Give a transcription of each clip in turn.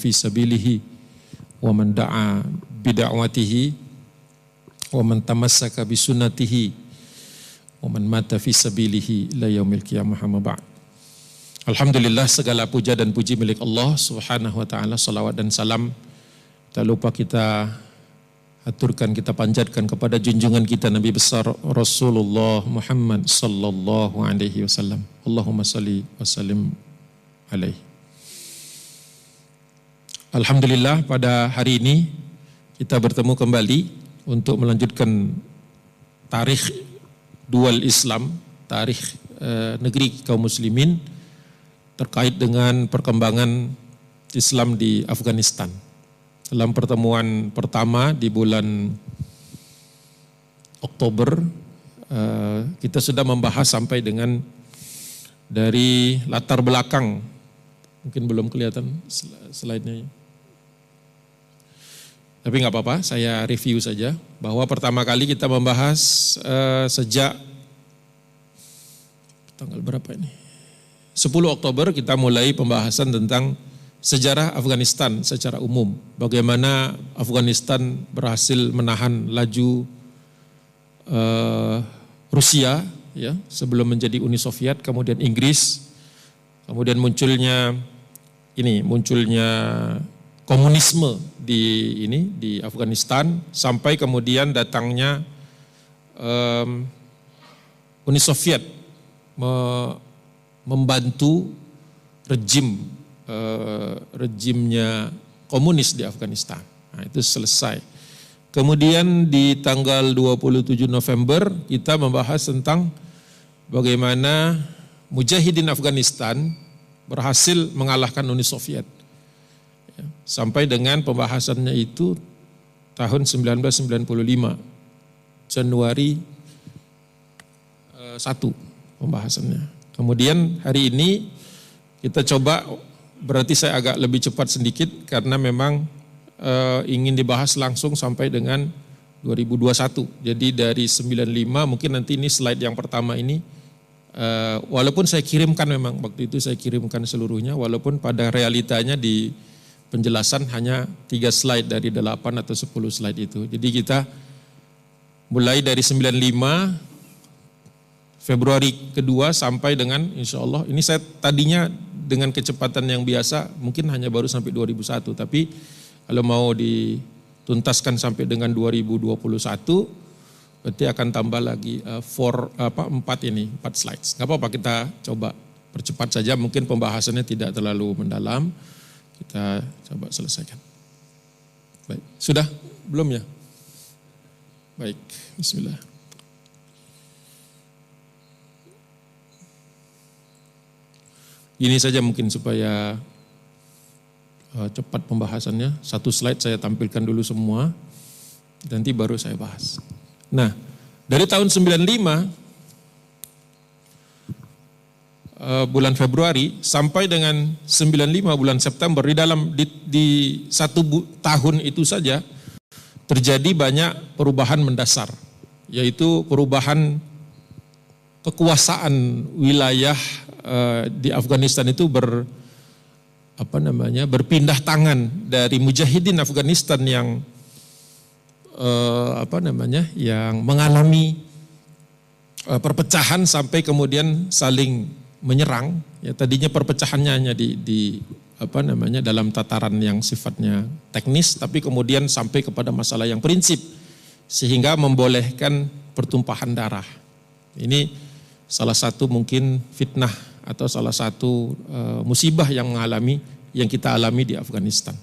fi sabilihi wa man da'a bida'watihi wa man tamassaka bi sunnatihi wa man mata fi sabilihi ila yaumil qiyamah amma ba'd. Alhamdulillah, segala puja dan puji milik Allah Subhanahu wa taala. Salawat dan salam tak lupa kita aturkan, kita panjatkan kepada junjungan kita Nabi besar Rasulullah Muhammad sallallahu alaihi wasallam. Allahumma salli wa sallim alaihi. Alhamdulillah, pada hari ini kita bertemu kembali untuk melanjutkan tarikh dual Islam, tarikh negeri kaum muslimin terkait dengan perkembangan Islam di Afghanistan. Dalam pertemuan pertama di bulan Oktober, kita sudah membahas sampai dengan dari latar belakang, mungkin belum kelihatan slide-nya. Tapi nggak apa-apa, saya review saja bahwa pertama kali kita membahas sejak tanggal berapa ini? 10 Oktober kita mulai pembahasan tentang sejarah Afghanistan secara umum. Bagaimana Afghanistan berhasil menahan laju Rusia ya sebelum menjadi Uni Soviet, kemudian Inggris, kemudian munculnya komunisme di Afghanistan, sampai kemudian datangnya Uni Soviet membantu rejimnya komunis di Afghanistan. Nah, itu selesai. Kemudian di tanggal 27 November kita membahas tentang bagaimana Mujahidin Afghanistan berhasil mengalahkan Uni Soviet. Sampai dengan pembahasannya itu tahun 1995 Januari 1 pembahasannya. Kemudian hari ini kita coba, berarti saya agak lebih cepat sedikit karena memang ingin dibahas langsung sampai dengan 2021. Jadi dari 95, mungkin nanti ini slide yang pertama ini, walaupun saya kirimkan, memang waktu itu saya kirimkan seluruhnya, walaupun pada realitanya di penjelasan hanya 3 slide dari 8 atau 10 slide itu. Jadi kita mulai dari 95 Februari kedua sampai dengan insya Allah, ini saya tadinya dengan kecepatan yang biasa mungkin hanya baru sampai 2001, tapi kalau mau dituntaskan sampai dengan 2021 berarti akan tambah lagi 4 slides. Nggak apa-apa, kita coba percepat saja, mungkin pembahasannya tidak terlalu mendalam. Kita coba selesaikan. Baik, sudah? Belum ya? Baik, bismillah. Ini saja mungkin supaya cepat pembahasannya. 1 slide saya tampilkan dulu semua, nanti baru saya bahas. Nah, dari tahun 95 bulan Februari sampai dengan 95 bulan September, di 1 tahun itu saja terjadi banyak perubahan mendasar, yaitu perubahan kekuasaan wilayah di Afghanistan itu berpindah tangan dari Mujahidin Afghanistan yang yang mengalami perpecahan sampai kemudian saling menyerang. Ya, tadinya perpecahannya hanya dalam tataran yang sifatnya teknis, tapi kemudian sampai kepada masalah yang prinsip sehingga membolehkan pertumpahan darah. Ini salah satu mungkin fitnah atau salah satu musibah yang kita alami di Afghanistan.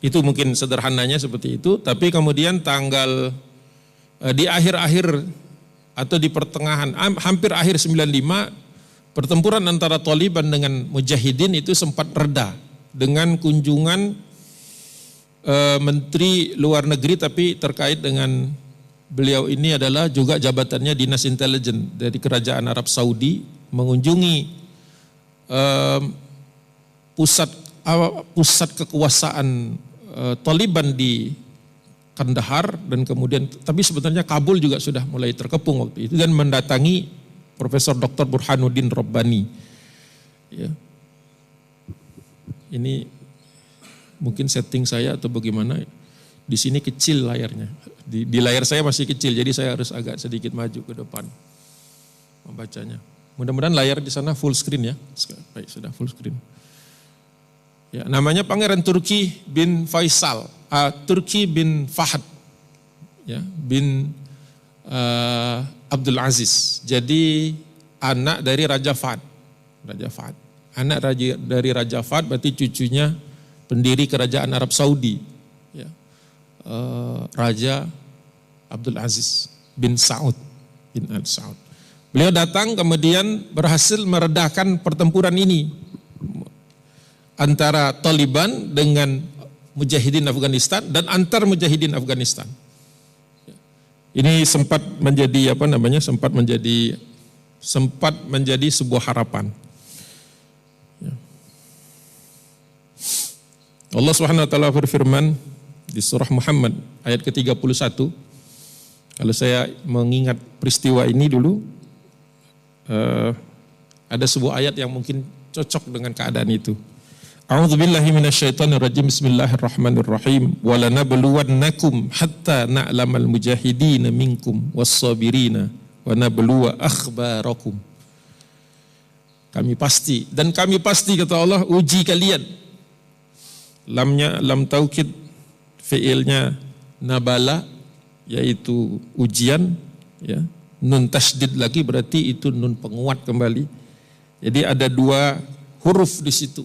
Itu mungkin sederhananya seperti itu. Tapi kemudian di akhir-akhir atau di pertengahan, hampir akhir 95, pertempuran antara Taliban dengan Mujahidin itu sempat reda dengan kunjungan Menteri Luar Negeri, tapi terkait dengan beliau ini adalah juga jabatannya Dinas Intelijen dari Kerajaan Arab Saudi, mengunjungi pusat kekuasaan Taliban di Kandahar, dan kemudian tapi sebenarnya Kabul juga sudah mulai terkepung waktu itu, dan mendatangi Profesor Dr. Burhanuddin Rabbani. Ya. ini mungkin setting saya atau bagaimana. Di sini kecil layarnya. Di layar saya masih kecil, jadi saya harus agak sedikit maju ke depan membacanya. Mudah-mudahan layar di sana full screen ya. Baik, sudah full screen. Ya, namanya Pangeran Turki bin Faisal, Turki bin Fahd, ya, bin Abdul Aziz. Jadi anak dari Raja Fahd. Anak dari Raja Fahd berarti cucunya pendiri kerajaan Arab Saudi. Ya. Raja Abdul Aziz bin Saud bin Al Saud. Beliau datang kemudian berhasil meredahkan pertempuran ini antara Taliban dengan Mujahidin Afghanistan dan antar Mujahidin Afghanistan. Ini sempat menjadi sempat menjadi sebuah harapan. Allah Subhanahu wa taala berfirman di surah Muhammad ayat ke-31. Kalau saya mengingat peristiwa ini dulu, ada sebuah ayat yang mungkin cocok dengan keadaan itu. A'udzubillahi minasyaitonirrajim. Bismillahirrahmanirrahim. Walanabluwannakum hatta na'lamal mujahidina minkum was-sabirina wa nabluwa akhbarakum. Kami pasti kata Allah uji kalian. Lamnya lam taukid, fi'ilnya nabala yaitu ujian, ya. Nun tasydid lagi berarti itu nun penguat kembali. Jadi ada dua huruf di situ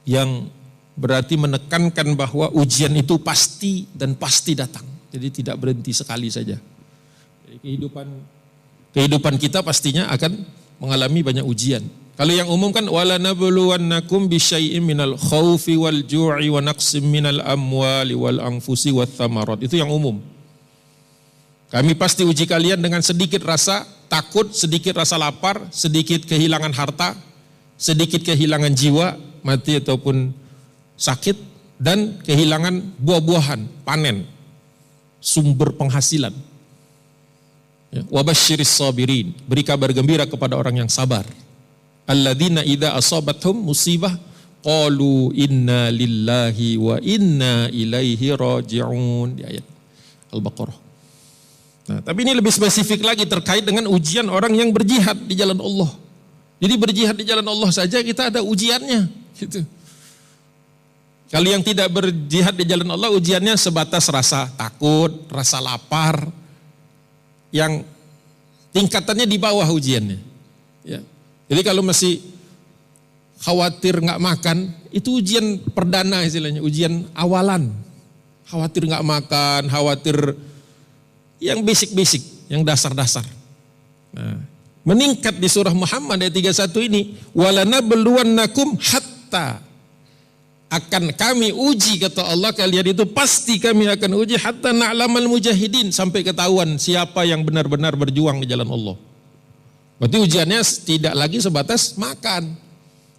yang berarti menekankan bahwa ujian itu pasti dan pasti datang. Jadi tidak berhenti sekali saja. Jadi kehidupan kita pastinya akan mengalami banyak ujian. Kalau yang umum kan wala nabluwannakum bisyai'im minal khaufi wal ju'i wa naqsim minal amwali wal anfusi wath thamarat. Itu yang umum. Kami pasti uji kalian dengan sedikit rasa takut, sedikit rasa lapar, sedikit kehilangan harta, sedikit kehilangan jiwa, mati ataupun sakit, dan kehilangan buah-buahan, panen, sumber penghasilan. Wa basyiris sabirin, beri kabar gembira kepada orang yang sabar. Alladzina idza asabathum musibah qalu inna lillahi wa inna ilaihi raji'un, di ayat Al-Baqarah. Nah, tapi ini lebih spesifik lagi terkait dengan ujian orang yang berjihad di jalan Allah. Jadi berjihad di jalan Allah saja kita ada ujiannya, gitu. Kalau yang tidak berjihad di jalan Allah ujiannya sebatas rasa takut, rasa lapar, yang tingkatannya di bawah ujiannya. Ya. Jadi kalau masih khawatir nggak makan, itu ujian perdana istilahnya, ujian awalan. Khawatir nggak makan, khawatir yang basic-basic, yang dasar-dasar. Nah, meningkat di surah Muhammad ayat 31 ini, walanabluwannakum hatta, akan kami uji kata Allah kalian itu pasti kami akan uji hatta na'lamal mujahidin, sampai ketahuan siapa yang benar-benar berjuang di jalan Allah. Berarti ujiannya tidak lagi sebatas makan,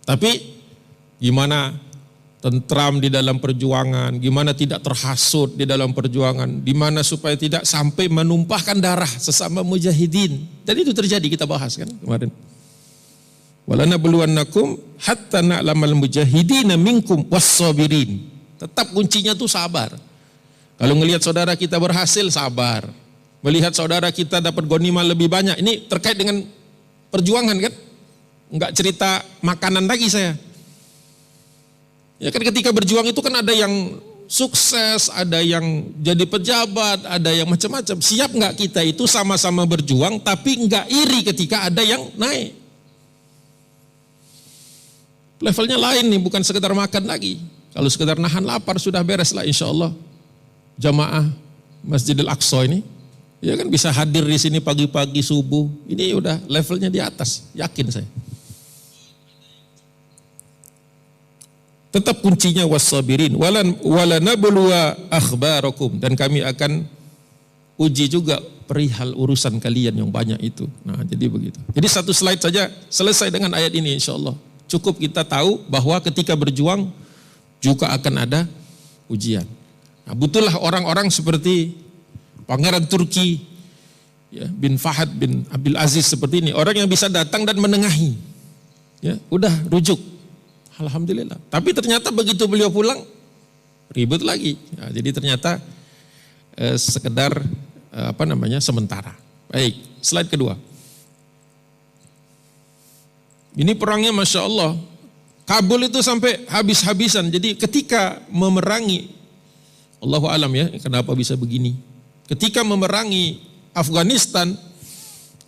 tapi gimana tentram di dalam perjuangan, gimana tidak terhasut di dalam perjuangan, gimana supaya tidak sampai menumpahkan darah sesama mujahidin. Dan itu terjadi, kita bahas kan kemarin. Walanabluwannakum hatta na'lamal mujahidina minkum was-sabirin. Tetap kuncinya tuh sabar. Kalau ngelihat saudara kita berhasil, sabar. Melihat saudara kita dapat ghanimah lebih banyak, ini terkait dengan perjuangan kan? Enggak cerita makanan lagi saya. Ya kan ketika berjuang itu kan ada yang sukses, ada yang jadi pejabat, ada yang macam-macam. Siap nggak kita itu sama-sama berjuang tapi nggak iri ketika ada yang naik. Levelnya lain nih, bukan sekedar makan lagi. Kalau sekedar nahan lapar sudah beres lah insya Allah. Jamaah Masjidil Aqsa ini, ya kan bisa hadir di sini pagi-pagi subuh. Ini udah levelnya di atas, yakin saya. Tetap kuncinya was-sabirin walanabluwa akhbarakum, dan kami akan uji juga perihal urusan kalian yang banyak itu. Nah, jadi begitu. Jadi satu slide saja selesai dengan ayat ini insyaallah. Cukup kita tahu bahwa ketika berjuang juga akan ada ujian. Nah, butuhlah orang-orang seperti Pangeran Turki ya, bin Fahd bin Abdul Aziz seperti ini, orang yang bisa datang dan menengahi. Ya, udah rujuk. Alhamdulillah. Tapi ternyata begitu beliau pulang, ribut lagi. Nah, jadi ternyata sekedar sementara. Baik, slide kedua. Ini perangnya Masya Allah. Kabul itu sampai habis-habisan. Jadi ketika memerangi, Allahu alam ya kenapa bisa begini. Ketika memerangi Afghanistan,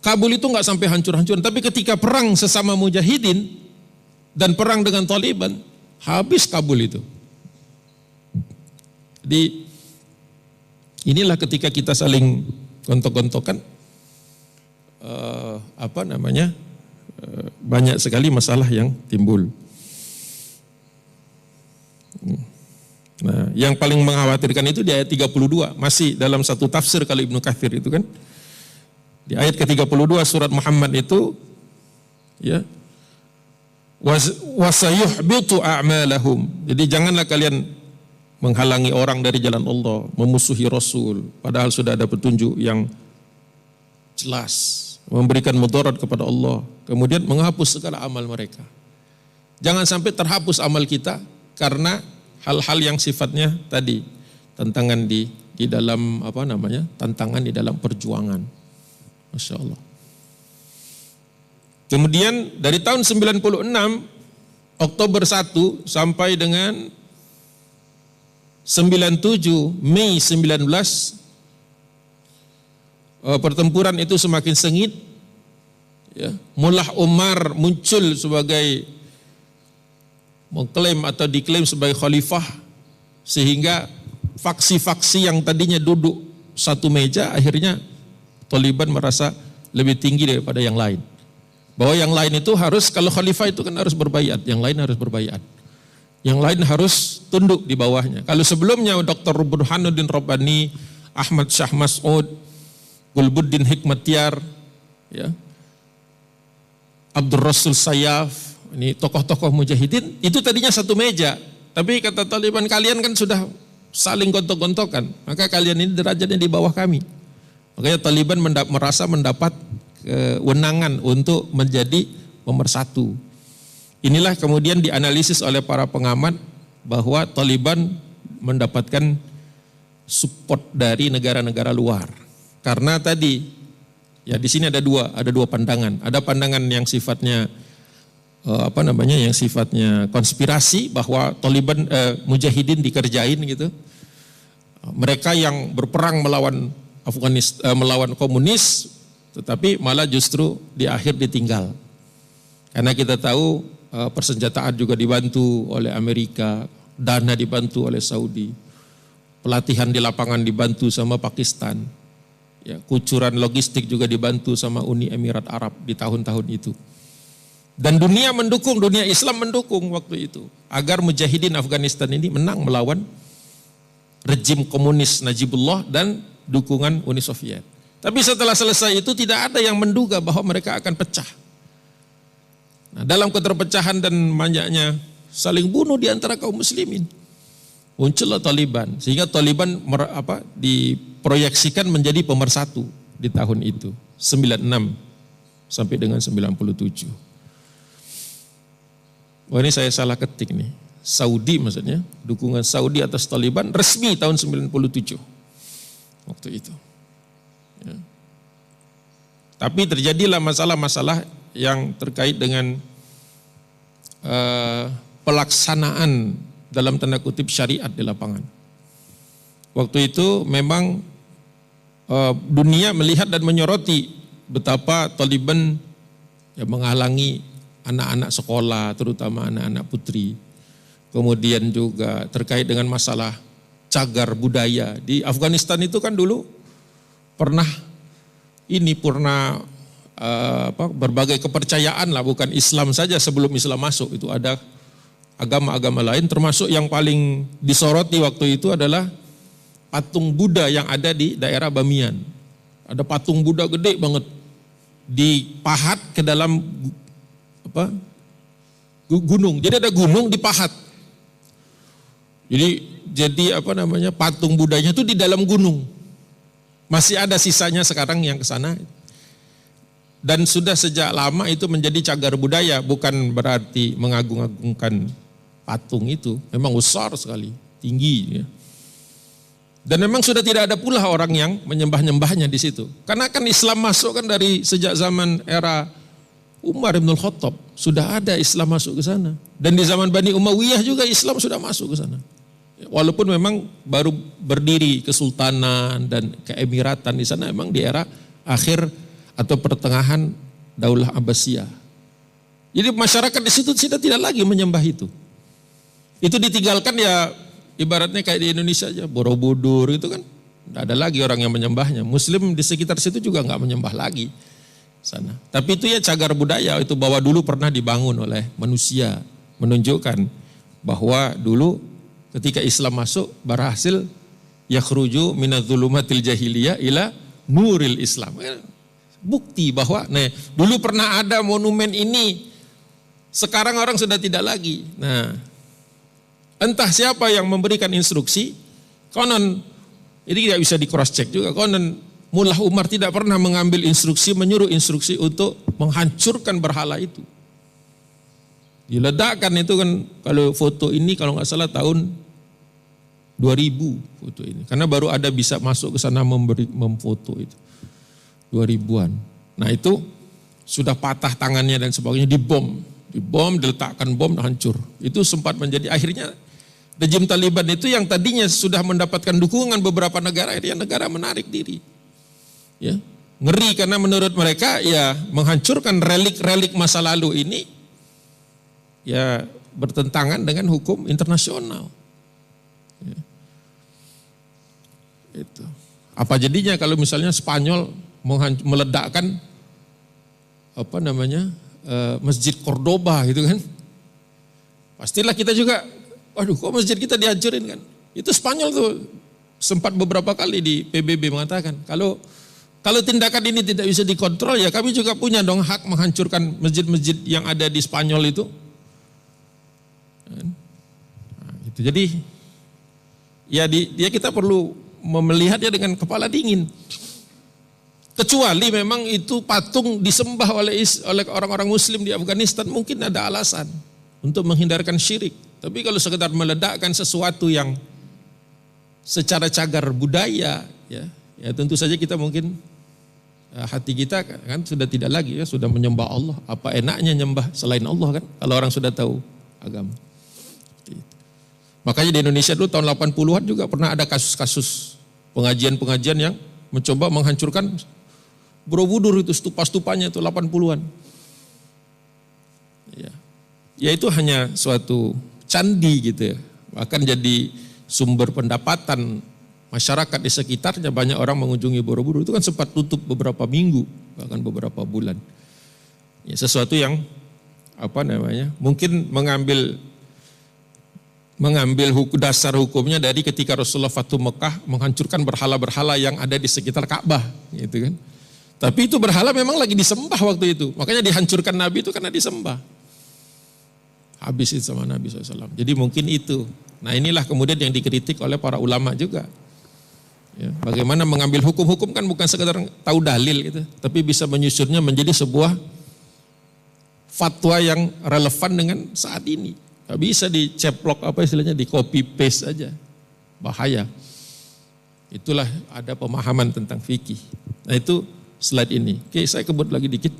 Kabul itu nggak sampai hancur-hancuran. Tapi ketika perang sesama mujahidin dan perang dengan Taliban, habis Kabul itu. Jadi inilah ketika kita saling gontok-gontokan, banyak sekali masalah yang timbul. Nah, yang paling mengkhawatirkan itu di ayat 32, masih dalam satu tafsir kalau Ibnu Katsir itu kan. Di ayat ke-32 surat Muhammad itu ya wasayuhbitu a'malahum. Jadi janganlah kalian menghalangi orang dari jalan Allah, memusuhi Rasul, padahal sudah ada petunjuk yang jelas, memberikan mudarat kepada Allah, kemudian menghapus segala amal mereka. Jangan sampai terhapus amal kita karena hal-hal yang sifatnya tadi tantangan di dalam tantangan di dalam perjuangan. Masya Allah. Kemudian dari tahun 96 Oktober 1 sampai dengan 97 Mei 19 pertempuran itu semakin sengit ya. Mullah Umar muncul sebagai mengklaim atau diklaim sebagai khalifah, sehingga faksi-faksi yang tadinya duduk satu meja akhirnya Taliban merasa lebih tinggi daripada yang lain. Bahwa yang lain itu harus, kalau khalifah itu kan harus berbaiat, yang lain harus berbaiat. Yang lain harus tunduk di bawahnya. Kalau sebelumnya Dr. Burhanuddin Rabbani, Ahmad Shah Mas'ud, Gulbuddin Hikmatyar, ya, Abdul Rasul Sayyaf, ini tokoh-tokoh mujahidin, itu tadinya satu meja. Tapi kata Taliban, kalian kan sudah saling gontok-gontokan, maka kalian ini derajatnya di bawah kami. Makanya Taliban merasa mendapat kewenangan untuk menjadi pemersatu. Inilah kemudian dianalisis oleh para pengamat bahwa Taliban mendapatkan support dari negara-negara luar. Karena tadi ya di sini ada dua pandangan. Ada pandangan yang sifatnya yang sifatnya konspirasi, bahwa Taliban mujahidin dikerjain gitu. Mereka yang berperang melawan melawan komunis, tetapi malah justru di akhir ditinggal. Karena kita tahu persenjataan juga dibantu oleh Amerika, dana dibantu oleh Saudi, pelatihan di lapangan dibantu sama Pakistan, ya, kucuran logistik juga dibantu sama Uni Emirat Arab di tahun-tahun itu. Dan dunia mendukung, dunia Islam mendukung waktu itu agar mujahidin Afghanistan ini menang melawan rejim komunis Najibullah dan dukungan Uni Soviet. Tapi setelah selesai itu tidak ada yang menduga bahwa mereka akan pecah. Nah, dalam keterpecahan dan banyaknya saling bunuh di antara kaum muslimin, muncullah Taliban, sehingga Taliban diproyeksikan menjadi pemersatu di tahun itu 96 sampai dengan 97. Wah, ini saya salah ketik nih. Saudi maksudnya, dukungan Saudi atas Taliban resmi tahun 97 waktu itu. Ya. Tapi terjadilah masalah-masalah yang terkait dengan pelaksanaan dalam tanda kutip syariat di lapangan. Waktu itu memang dunia melihat dan menyoroti betapa Taliban ya, menghalangi anak-anak sekolah, terutama anak-anak putri. Kemudian juga terkait dengan masalah cagar budaya. Di Afghanistan itu kan dulu pernah berbagai kepercayaan lah, bukan Islam saja, sebelum Islam masuk itu ada agama-agama lain, termasuk yang paling disoroti waktu itu adalah patung Buddha yang ada di daerah Bamiyan. Ada patung Buddha gede banget dipahat ke dalam gunung. Jadi ada gunung dipahat. Jadi patung Budanya itu di dalam gunung. Masih ada sisanya sekarang yang ke sana. Dan sudah sejak lama itu menjadi cagar budaya, bukan berarti mengagung-agungkan patung itu. Memang besar sekali, tinggi. Ya. Dan memang sudah tidak ada pula orang yang menyembah-nyembahnya di situ. Karena kan Islam masuk kan dari sejak zaman era Umar bin Khattab. Sudah ada Islam masuk ke sana. Dan di zaman Bani Umayyah juga Islam sudah masuk ke sana. Walaupun memang baru berdiri kesultanan dan keemiratan di sana memang di era akhir atau pertengahan Daulah Abbasiyah. Jadi masyarakat di situ sudah tidak lagi menyembah itu. Itu ditinggalkan ya ibaratnya kayak di Indonesia aja, Borobudur itu kan. Tidak ada lagi orang yang menyembahnya. Muslim di sekitar situ juga nggak menyembah lagi sana. Tapi itu ya cagar budaya itu bahwa dulu pernah dibangun oleh manusia, menunjukkan bahwa dulu ketika Islam masuk berhasil yakhruju minadz-dzulumatil jahiliyah ila nuril Islam. Bukti bahwa dulu pernah ada monumen ini, sekarang orang sudah tidak lagi. Nah, entah siapa yang memberikan instruksi, konon ini tidak bisa di cross check juga, konon Mullah Umar tidak pernah mengambil instruksi, menyuruh instruksi untuk menghancurkan berhala itu. Diledakkan itu kan, kalau foto ini kalau nggak salah tahun 2000 foto ini, karena baru ada bisa masuk ke sana memfoto itu. 2000-an. Nah itu sudah patah tangannya dan sebagainya, dibom, diletakkan bom, hancur. Itu sempat menjadi akhirnya rejim Taliban itu yang tadinya sudah mendapatkan dukungan beberapa negara, akhirnya negara menarik diri. Ya, ngeri karena menurut mereka ya menghancurkan relik-relik masa lalu ini ya bertentangan dengan hukum internasional. Ya. Itu. Apa jadinya kalau misalnya Spanyol meledakkan Masjid Cordoba gitu kan? Pastilah kita juga, waduh kok masjid kita dihancurin kan? Itu Spanyol tuh sempat beberapa kali di PBB mengatakan kalau tindakan ini tidak bisa dikontrol ya kami juga punya dong hak menghancurkan masjid-masjid yang ada di Spanyol itu. Nah, gitu. Jadi ya kita perlu melihatnya dengan kepala dingin. Kecuali memang itu patung disembah oleh orang-orang Muslim di Afghanistan, mungkin ada alasan untuk menghindarkan syirik. Tapi kalau sekedar meledakkan sesuatu yang secara cagar budaya, ya tentu saja kita mungkin hati kita kan sudah tidak lagi ya sudah menyembah Allah. Apa enaknya nyembah selain Allah kan? Kalau orang sudah tahu agama. Makanya di Indonesia dulu tahun 80-an juga pernah ada kasus-kasus pengajian-pengajian yang mencoba menghancurkan Borobudur itu stupa-stupanya itu 80-an. Ya itu hanya suatu candi gitu ya. Bahkan jadi sumber pendapatan masyarakat di sekitarnya, banyak orang mengunjungi Borobudur. Itu kan sempat tutup beberapa minggu, bahkan beberapa bulan. Ya, sesuatu yang mungkin mengambil dasar hukumnya dari ketika Rasulullah Fatuh Mekah menghancurkan berhala-berhala yang ada di sekitar Ka'bah gitu kan. Tapi itu berhala memang lagi disembah waktu itu. Makanya dihancurkan Nabi itu karena disembah. Habis itu sama Nabi SAW. Jadi mungkin itu. Nah inilah kemudian yang dikritik oleh para ulama juga. Ya, bagaimana mengambil hukum-hukum kan bukan sekedar tahu dalil gitu. Tapi bisa menyusunnya menjadi sebuah fatwa yang relevan dengan saat ini. Gak bisa diceplok di copy paste aja. Bahaya. Itulah ada pemahaman tentang fikih. Nah itu slide ini. Oke, saya kebut lagi dikit.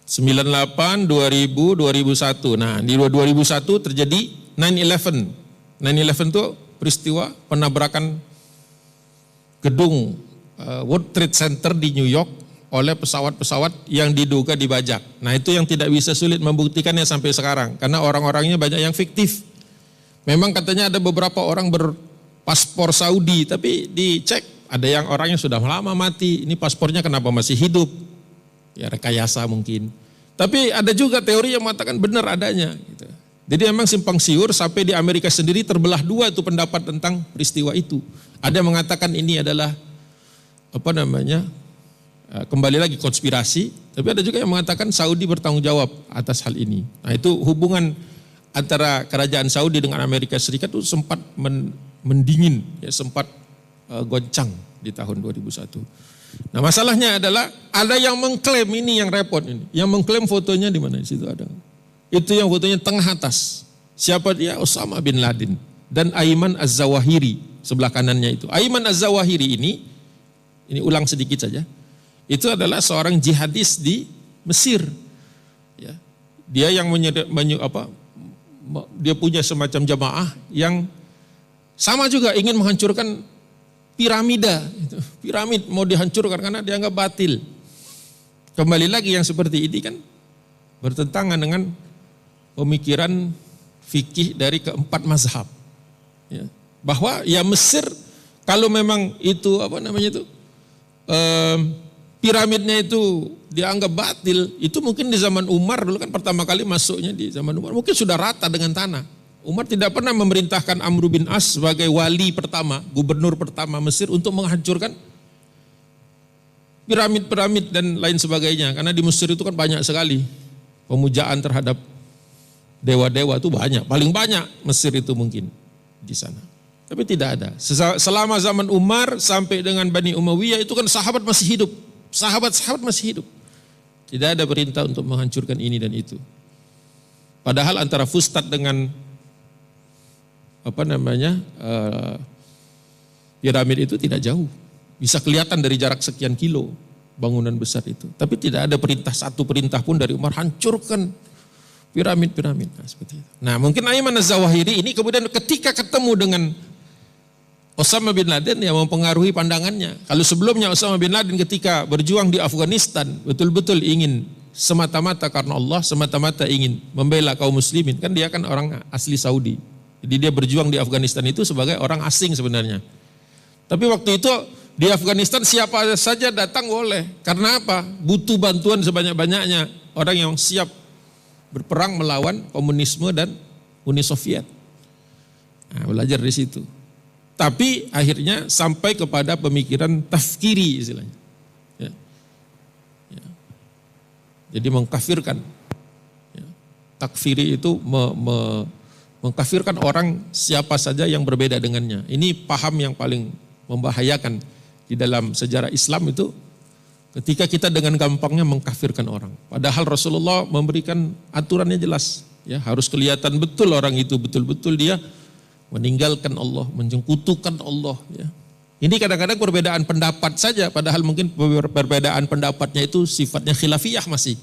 98, 2000, 2001. Nah, di 2001 terjadi 9/11. 9/11 itu peristiwa penabrakan gedung World Trade Center di New York oleh pesawat-pesawat yang diduga dibajak. Nah, itu yang tidak bisa sulit membuktikannya sampai sekarang karena orang-orangnya banyak yang fiktif. Memang katanya ada beberapa orang berpaspor Saudi, tapi dicek ada yang orangnya sudah lama mati, ini paspornya kenapa masih hidup? Ya rekayasa mungkin. Tapi ada juga teori yang mengatakan benar adanya. Gitu. Jadi memang simpang siur sampai di Amerika sendiri terbelah dua itu pendapat tentang peristiwa itu. Ada yang mengatakan ini adalah kembali lagi konspirasi, tapi ada juga yang mengatakan Saudi bertanggung jawab atas hal ini. Nah itu hubungan antara kerajaan Saudi dengan Amerika Serikat itu sempat mendingin, ya sempat goncang di tahun 2001. Nah masalahnya adalah ada yang mengklaim, ini yang repot ini. Yang mengklaim fotonya di mana? Di situ ada. Itu yang fotonya tengah atas. Siapa dia? Osama bin Laden dan Ayman Az-Zawahiri sebelah kanannya itu. Ayman Az-Zawahiri ini ulang sedikit saja. Itu adalah seorang jihadis di Mesir. Ya. Dia yang dia punya semacam jamaah yang sama juga ingin menghancurkan piramida. Piramid mau dihancurkan karena dianggap batil. Kembali lagi yang seperti ini kan bertentangan dengan pemikiran fikih dari keempat mazhab. Ya. Bahwa ya Mesir kalau memang itu piramidnya itu dianggap batil, itu mungkin di zaman Umar dulu kan pertama kali masuknya di zaman Umar mungkin sudah rata dengan tanah. Umar tidak pernah memerintahkan Amr bin As sebagai wali pertama, gubernur pertama Mesir untuk menghancurkan piramid-piramid dan lain sebagainya. Karena di Mesir itu kan banyak sekali pemujaan terhadap dewa-dewa itu banyak, paling banyak Mesir itu mungkin di sana. Tapi tidak ada. Selama zaman Umar sampai dengan Bani Umayyah itu kan sahabat masih hidup. Sahabat-sahabat masih hidup. Tidak ada perintah untuk menghancurkan ini dan itu. Padahal antara Fustat dengan piramid itu tidak jauh. Bisa kelihatan dari jarak sekian kilo bangunan besar itu. Tapi tidak ada satu perintah pun dari Umar hancurkan piramid-piramid. Nah, seperti itu. Nah, mungkin Ayman Az-Zawahiri ini kemudian ketika ketemu dengan Osama bin Laden yang mempengaruhi pandangannya. Kalau sebelumnya Osama bin Laden ketika berjuang di Afghanistan betul-betul ingin semata-mata karena Allah, semata-mata ingin membela kaum muslimin. Kan dia kan orang asli Saudi. Jadi dia berjuang di Afghanistan itu sebagai orang asing sebenarnya. Tapi waktu itu di Afghanistan siapa saja datang boleh. Karena apa? Butuh bantuan sebanyak-banyaknya. Orang yang siap berperang melawan komunisme dan Uni Soviet. Nah, belajar di situ. Tapi akhirnya sampai kepada pemikiran tafkiri istilahnya. Ya. Ya. Jadi mengkafirkan. Ya. Takfiri itu mengkafirkan orang siapa saja yang berbeda dengannya. Ini paham yang paling membahayakan di dalam sejarah Islam itu ketika kita dengan gampangnya mengkafirkan orang. Padahal Rasulullah memberikan aturannya jelas. Ya, harus kelihatan betul orang itu betul-betul dia meninggalkan Allah, menjengkutukan Allah. Ya. Ini kadang-kadang perbedaan pendapat saja, padahal mungkin perbedaan pendapatnya itu sifatnya khilafiyah masih.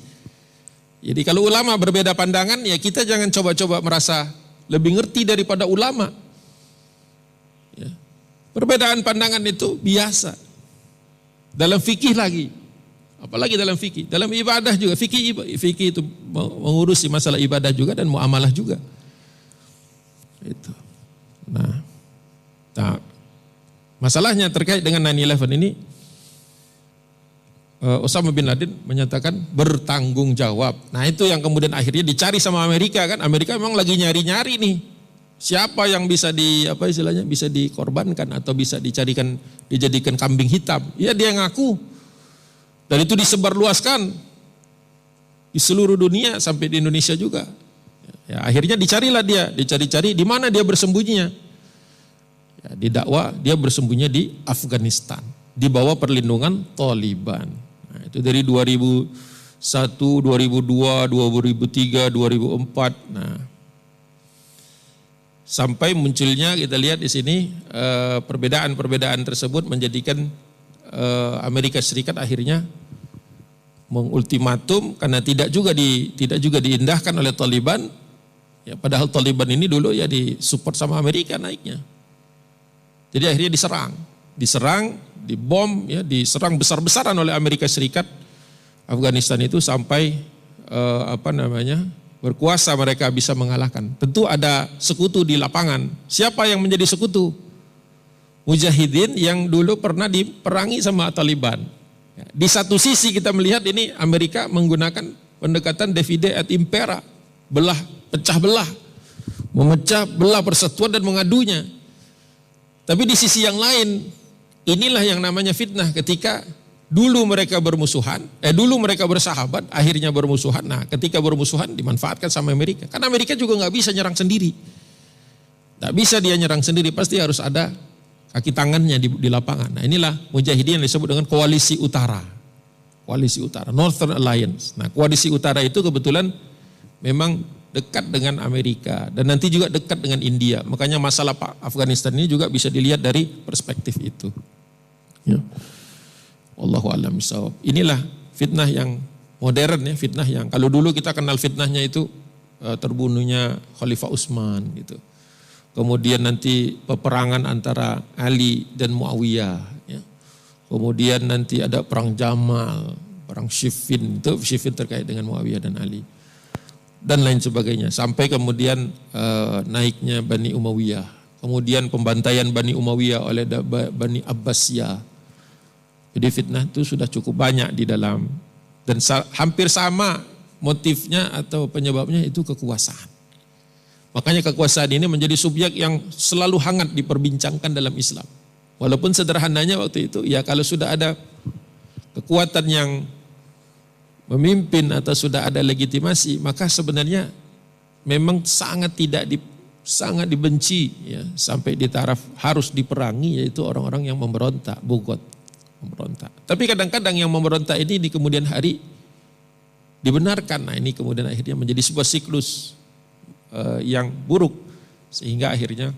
Jadi kalau ulama berbeda pandangan, ya kita jangan coba-coba merasa lebih ngerti daripada ulama. Ya. Perbedaan pandangan itu biasa. Dalam fikih lagi, apalagi dalam fikih, dalam ibadah juga. Fikih itu mengurusi masalah ibadah juga dan muamalah juga. Itu. Nah, masalahnya terkait dengan 9/11 ini, Osama bin Laden menyatakan bertanggung jawab. Nah itu yang kemudian akhirnya dicari sama Amerika kan. Amerika memang lagi nyari-nyari nih. Siapa yang bisa bisa dikorbankan atau bisa dijadikan kambing hitam. Ya dia ngaku. Dan itu disebarluaskan di seluruh dunia sampai di Indonesia juga. Ya, akhirnya dicarilah dia, dicari-cari di mana dia bersembunyinya. Ya, didakwa dia bersembunyi di Afghanistan di bawah perlindungan Taliban. Nah, itu dari 2001, 2002, 2003, 2004. Nah, sampai munculnya kita lihat di sini perbedaan-perbedaan tersebut menjadikan Amerika Serikat akhirnya mengultimatum karena tidak juga diindahkan oleh Taliban. Ya, padahal Taliban ini dulu ya disupport sama Amerika naiknya. Jadi akhirnya diserang, dibom, ya, diserang besar-besaran oleh Amerika Serikat. Afghanistan itu sampai berkuasa, mereka bisa mengalahkan. Tentu ada sekutu di lapangan. Siapa yang menjadi sekutu? Mujahidin yang dulu pernah diperangi sama Taliban. Di satu sisi kita melihat ini Amerika menggunakan pendekatan divide et impera, pecah belah, memecah belah persatuan dan mengadunya. Tapi di sisi yang lain, inilah yang namanya fitnah ketika dulu mereka bersahabat, akhirnya bermusuhan. Nah, ketika bermusuhan dimanfaatkan sama Amerika. Karena Amerika juga nggak bisa nyerang sendiri. Nggak bisa dia nyerang sendiri, pasti harus ada kaki tangannya di lapangan. Nah inilah mujahidin yang disebut dengan koalisi utara. Koalisi utara, Northern Alliance. Nah koalisi utara itu kebetulan memang dekat dengan Amerika dan nanti juga dekat dengan India. Makanya masalah Afghanistan ini juga bisa dilihat dari perspektif itu. Ya. Wallahu a'lam bishawab. Inilah fitnah yang modern ya, fitnah yang kalau dulu kita kenal fitnahnya itu terbunuhnya Khalifah Utsman gitu. Kemudian nanti peperangan antara Ali dan Muawiyah. Ya. Kemudian nanti ada perang Jamal, perang Siffin, itu Siffin terkait dengan Muawiyah dan Ali. Dan lain sebagainya. Sampai kemudian naiknya Bani Umayyah. Kemudian pembantaian Bani Umayyah oleh Bani Abbasiyah. Jadi fitnah itu sudah cukup banyak di dalam. Dan hampir sama motifnya atau penyebabnya itu kekuasaan. Makanya kekuasaan ini menjadi subjek yang selalu hangat diperbincangkan dalam Islam. Walaupun sederhananya waktu itu, ya kalau sudah ada kekuatan yang memimpin atau sudah ada legitimasi, maka sebenarnya memang sangat sangat dibenci, ya, sampai di taraf harus diperangi, yaitu orang-orang yang memberontak, bugot, memberontak. Tapi kadang-kadang yang memberontak ini di kemudian hari dibenarkan. Nah ini kemudian akhirnya menjadi sebuah siklus yang buruk, sehingga akhirnya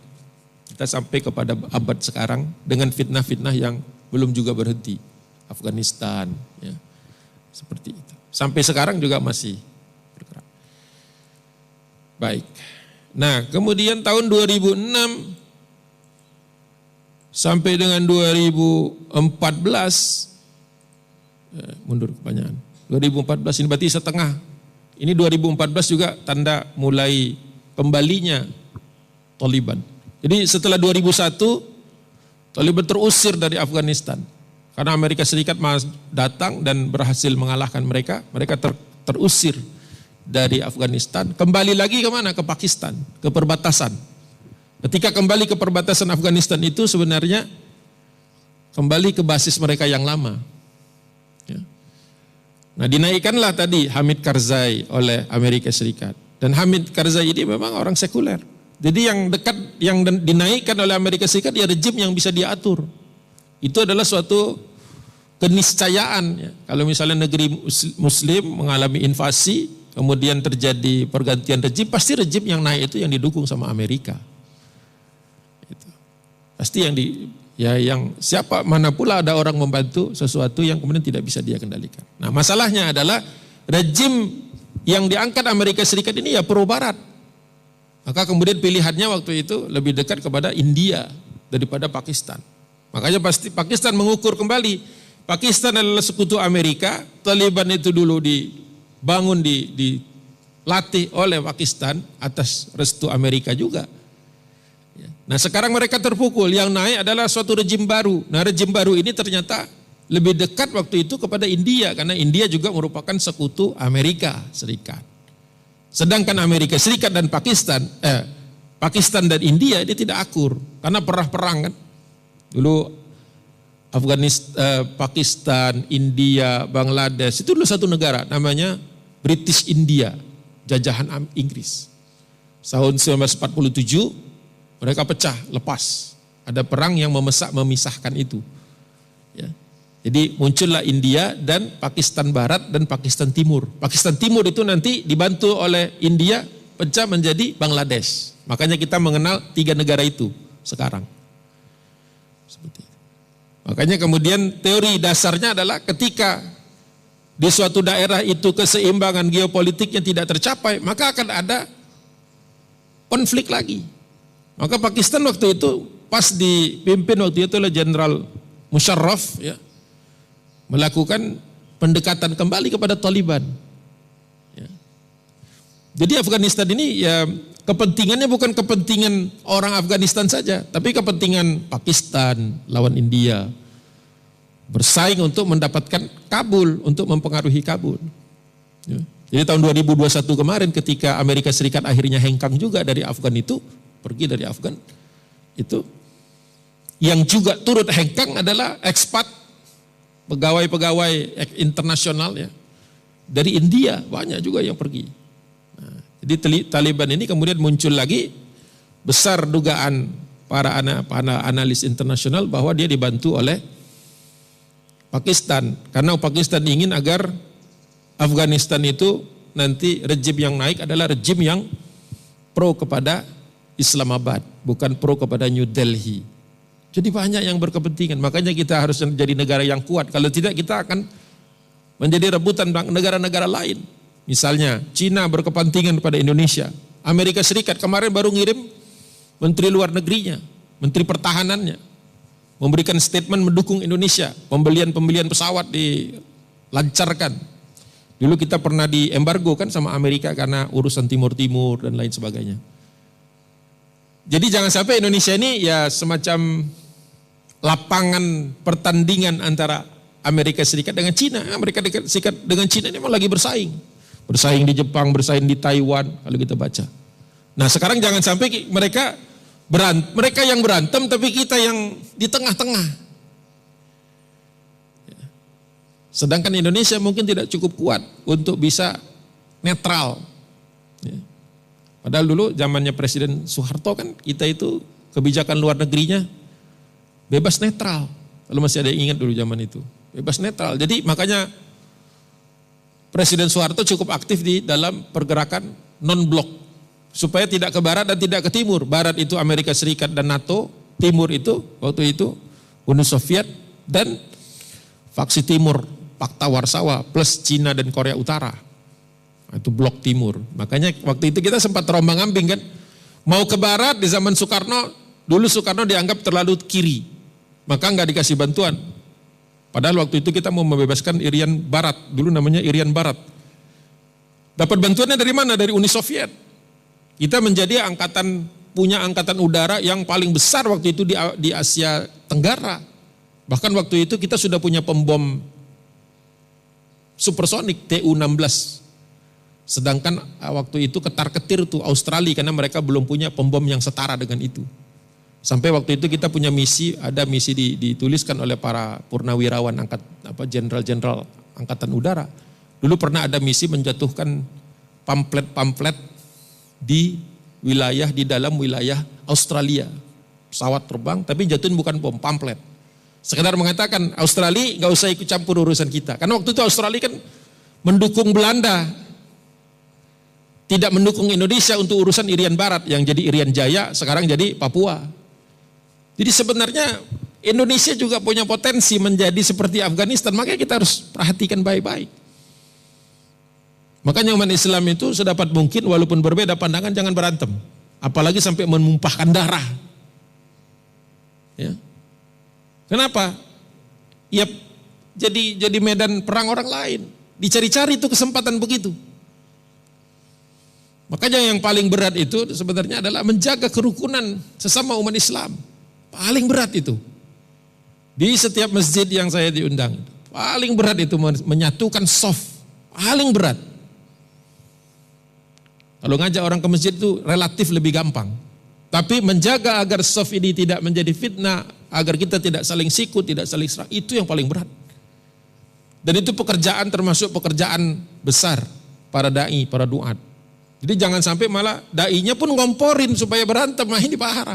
kita sampai kepada abad sekarang dengan fitnah-fitnah yang belum juga berhenti. Afghanistan, ya, seperti itu. Sampai sekarang juga masih bergerak. Baik. Nah, kemudian tahun 2006 sampai dengan 2014, mundur kepanjangan. 2014 ini berarti setengah. Ini 2014 juga tanda mulai kembalinya Taliban. Jadi setelah 2001 Taliban terusir dari Afghanistan karena Amerika Serikat datang dan berhasil mengalahkan mereka. Mereka terusir dari Afghanistan. Kembali lagi kemana? Ke Pakistan, ke perbatasan. Ketika kembali ke perbatasan Afghanistan itu sebenarnya kembali ke basis mereka yang lama. Ya. Nah dinaikkanlah tadi Hamid Karzai oleh Amerika Serikat. Dan Hamid Karzai ini memang orang sekuler. Jadi yang dekat, yang dinaikkan oleh Amerika Serikat ya rejim yang bisa diatur. Itu adalah suatu keniscayaan. Ya. Kalau misalnya negeri Muslim mengalami invasi, kemudian terjadi pergantian rejim, pasti rejim yang naik itu yang didukung sama Amerika. Itu. Pasti yang siapa mana pula ada orang membantu sesuatu yang kemudian tidak bisa dia kendalikan. Nah masalahnya adalah rejim yang diangkat Amerika Serikat ini ya pro-barat. Maka kemudian pilihannya waktu itu lebih dekat kepada India daripada Pakistan. Makanya pasti Pakistan mengukur kembali. Pakistan adalah sekutu Amerika, Taliban itu dulu dibangun, dilatih oleh Pakistan atas restu Amerika juga. Nah sekarang mereka terpukul, yang naik adalah suatu rejim baru. Nah rejim baru ini ternyata lebih dekat waktu itu kepada India, karena India juga merupakan sekutu Amerika Serikat. Sedangkan Amerika Serikat dan Pakistan dan India ini tidak akur, karena pernah perang kan. Dulu Afghanistan, Pakistan, India, Bangladesh, itu dulu satu negara namanya British India, jajahan Inggris. Tahun 1947 mereka pecah, lepas. Ada perang yang memisahkan itu. Ya. Jadi muncullah India dan Pakistan Barat dan Pakistan Timur. Pakistan Timur itu nanti dibantu oleh India pecah menjadi Bangladesh. Makanya kita mengenal 3 negara itu sekarang. Seperti itu. Makanya kemudian teori dasarnya adalah ketika di suatu daerah itu keseimbangan geopolitiknya tidak tercapai, maka akan ada konflik lagi. Maka Pakistan waktu itu pas dipimpin waktu itu oleh Jenderal Musharraf, ya, melakukan pendekatan kembali kepada Taliban. Ya. Jadi Afghanistan ini ya kepentingannya bukan kepentingan orang Afghanistan saja, tapi kepentingan Pakistan lawan India. Bersaing untuk mendapatkan Kabul, untuk mempengaruhi Kabul. Ya. Jadi tahun 2021 kemarin ketika Amerika Serikat akhirnya hengkang juga dari Afgan itu, pergi dari Afgan, itu yang juga turut hengkang adalah ekspat, pegawai-pegawai internasional ya dari India, banyak juga yang pergi. Nah, jadi Taliban ini kemudian muncul lagi, besar dugaan para analis internasional bahwa dia dibantu oleh Pakistan. Karena Pakistan ingin agar Afghanistan itu nanti rejim yang naik adalah rejim yang pro kepada Islamabad, bukan pro kepada New Delhi. Jadi banyak yang berkepentingan, makanya kita harus jadi negara yang kuat. Kalau tidak kita akan menjadi rebutan negara-negara lain. Misalnya Cina berkepentingan pada Indonesia. Amerika Serikat kemarin baru ngirim menteri luar negerinya, menteri pertahanannya, memberikan statement mendukung Indonesia. Pembelian pesawat dilancarkan. Dulu kita pernah diembargo kan sama Amerika karena urusan Timur Timur dan lain sebagainya. Jadi jangan sampai Indonesia ini ya semacam lapangan pertandingan antara Amerika Serikat dengan Cina. Amerika Serikat dengan Cina ini memang lagi bersaing. Bersaing di Jepang, bersaing di Taiwan kalau kita baca. Nah sekarang jangan sampai mereka yang berantem tapi kita yang di tengah-tengah. Sedangkan Indonesia mungkin tidak cukup kuat untuk bisa netral. Padahal dulu zamannya Presiden Soeharto kan kita itu kebijakan luar negerinya bebas netral. Kalau masih ada yang ingat dulu zaman itu. Bebas netral. Jadi makanya Presiden Soeharto cukup aktif di dalam pergerakan non-blok. Supaya tidak ke barat dan tidak ke timur. Barat itu Amerika Serikat dan NATO. Timur itu waktu itu Uni Soviet dan faksi timur Pakta Warsawa plus Cina dan Korea Utara. Itu blok timur. Makanya waktu itu kita sempat terombang-ambing kan. Mau ke barat di zaman Soekarno. Dulu Soekarno dianggap terlalu kiri. Maka nggak dikasih bantuan. Padahal waktu itu kita mau membebaskan Irian Barat, dulu namanya Irian Barat. Dapat bantuannya dari mana? Dari Uni Soviet. Kita menjadi punya angkatan udara yang paling besar waktu itu di Asia Tenggara. Bahkan waktu itu kita sudah punya pembom supersonik TU-16. Sedangkan waktu itu ketar-ketir tuh Australia karena mereka belum punya pembom yang setara dengan itu. Sampai waktu itu kita punya misi, ada misi dituliskan oleh para purnawirawan jenderal-jenderal angkatan udara. Dulu pernah ada misi menjatuhkan pamflet-pamflet di dalam wilayah Australia. Pesawat terbang tapi jatuhin bukan bom, pamflet. Sekedar mengatakan Australia gak usah ikut campur urusan kita. Karena waktu itu Australia kan mendukung Belanda. Tidak mendukung Indonesia untuk urusan Irian Barat yang jadi Irian Jaya, sekarang jadi Papua. Jadi sebenarnya Indonesia juga punya potensi menjadi seperti Afghanistan, makanya kita harus perhatikan baik-baik. Makanya umat Islam itu sedapat mungkin walaupun berbeda pandangan jangan berantem. Apalagi sampai menumpahkan darah. Ya. Kenapa? Ya jadi medan perang orang lain. Dicari-cari itu kesempatan begitu. Makanya yang paling berat itu sebenarnya adalah menjaga kerukunan sesama umat Islam. Paling berat itu. Di setiap masjid yang saya diundang. Paling berat itu menyatukan soft. Paling berat. Kalau ngajak orang ke masjid itu relatif lebih gampang. Tapi menjaga agar soft ini tidak menjadi fitnah. Agar kita tidak saling sikut, tidak saling serang. Itu yang paling berat. Dan itu pekerjaan termasuk pekerjaan besar. Para da'i, para duat. Jadi jangan sampai malah da'inya pun ngomporin supaya berantem. Nah ini parah.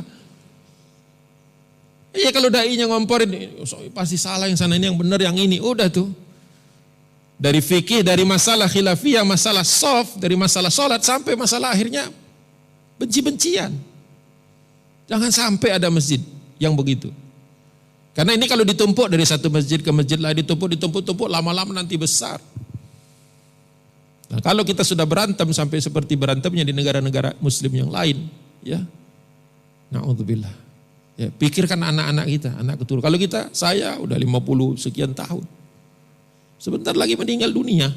Iya kalau da'inya ngomporin, pasti salah yang sana ini yang benar yang ini. Udah tuh. Dari fikih, dari masalah khilafiyah, masalah soft, dari masalah sholat sampai masalah akhirnya benci-bencian. Jangan sampai ada masjid yang begitu. Karena ini kalau ditumpuk dari satu masjid ke masjid lain, ditumpuk, lama-lama nanti besar. Nah, kalau kita sudah berantem sampai seperti berantemnya di negara-negara muslim yang lain, ya. Na'udzubillah. Ya, pikirkan anak-anak kita, anak keturunan. Kalau saya udah 50 sekian tahun. Sebentar lagi meninggal dunia.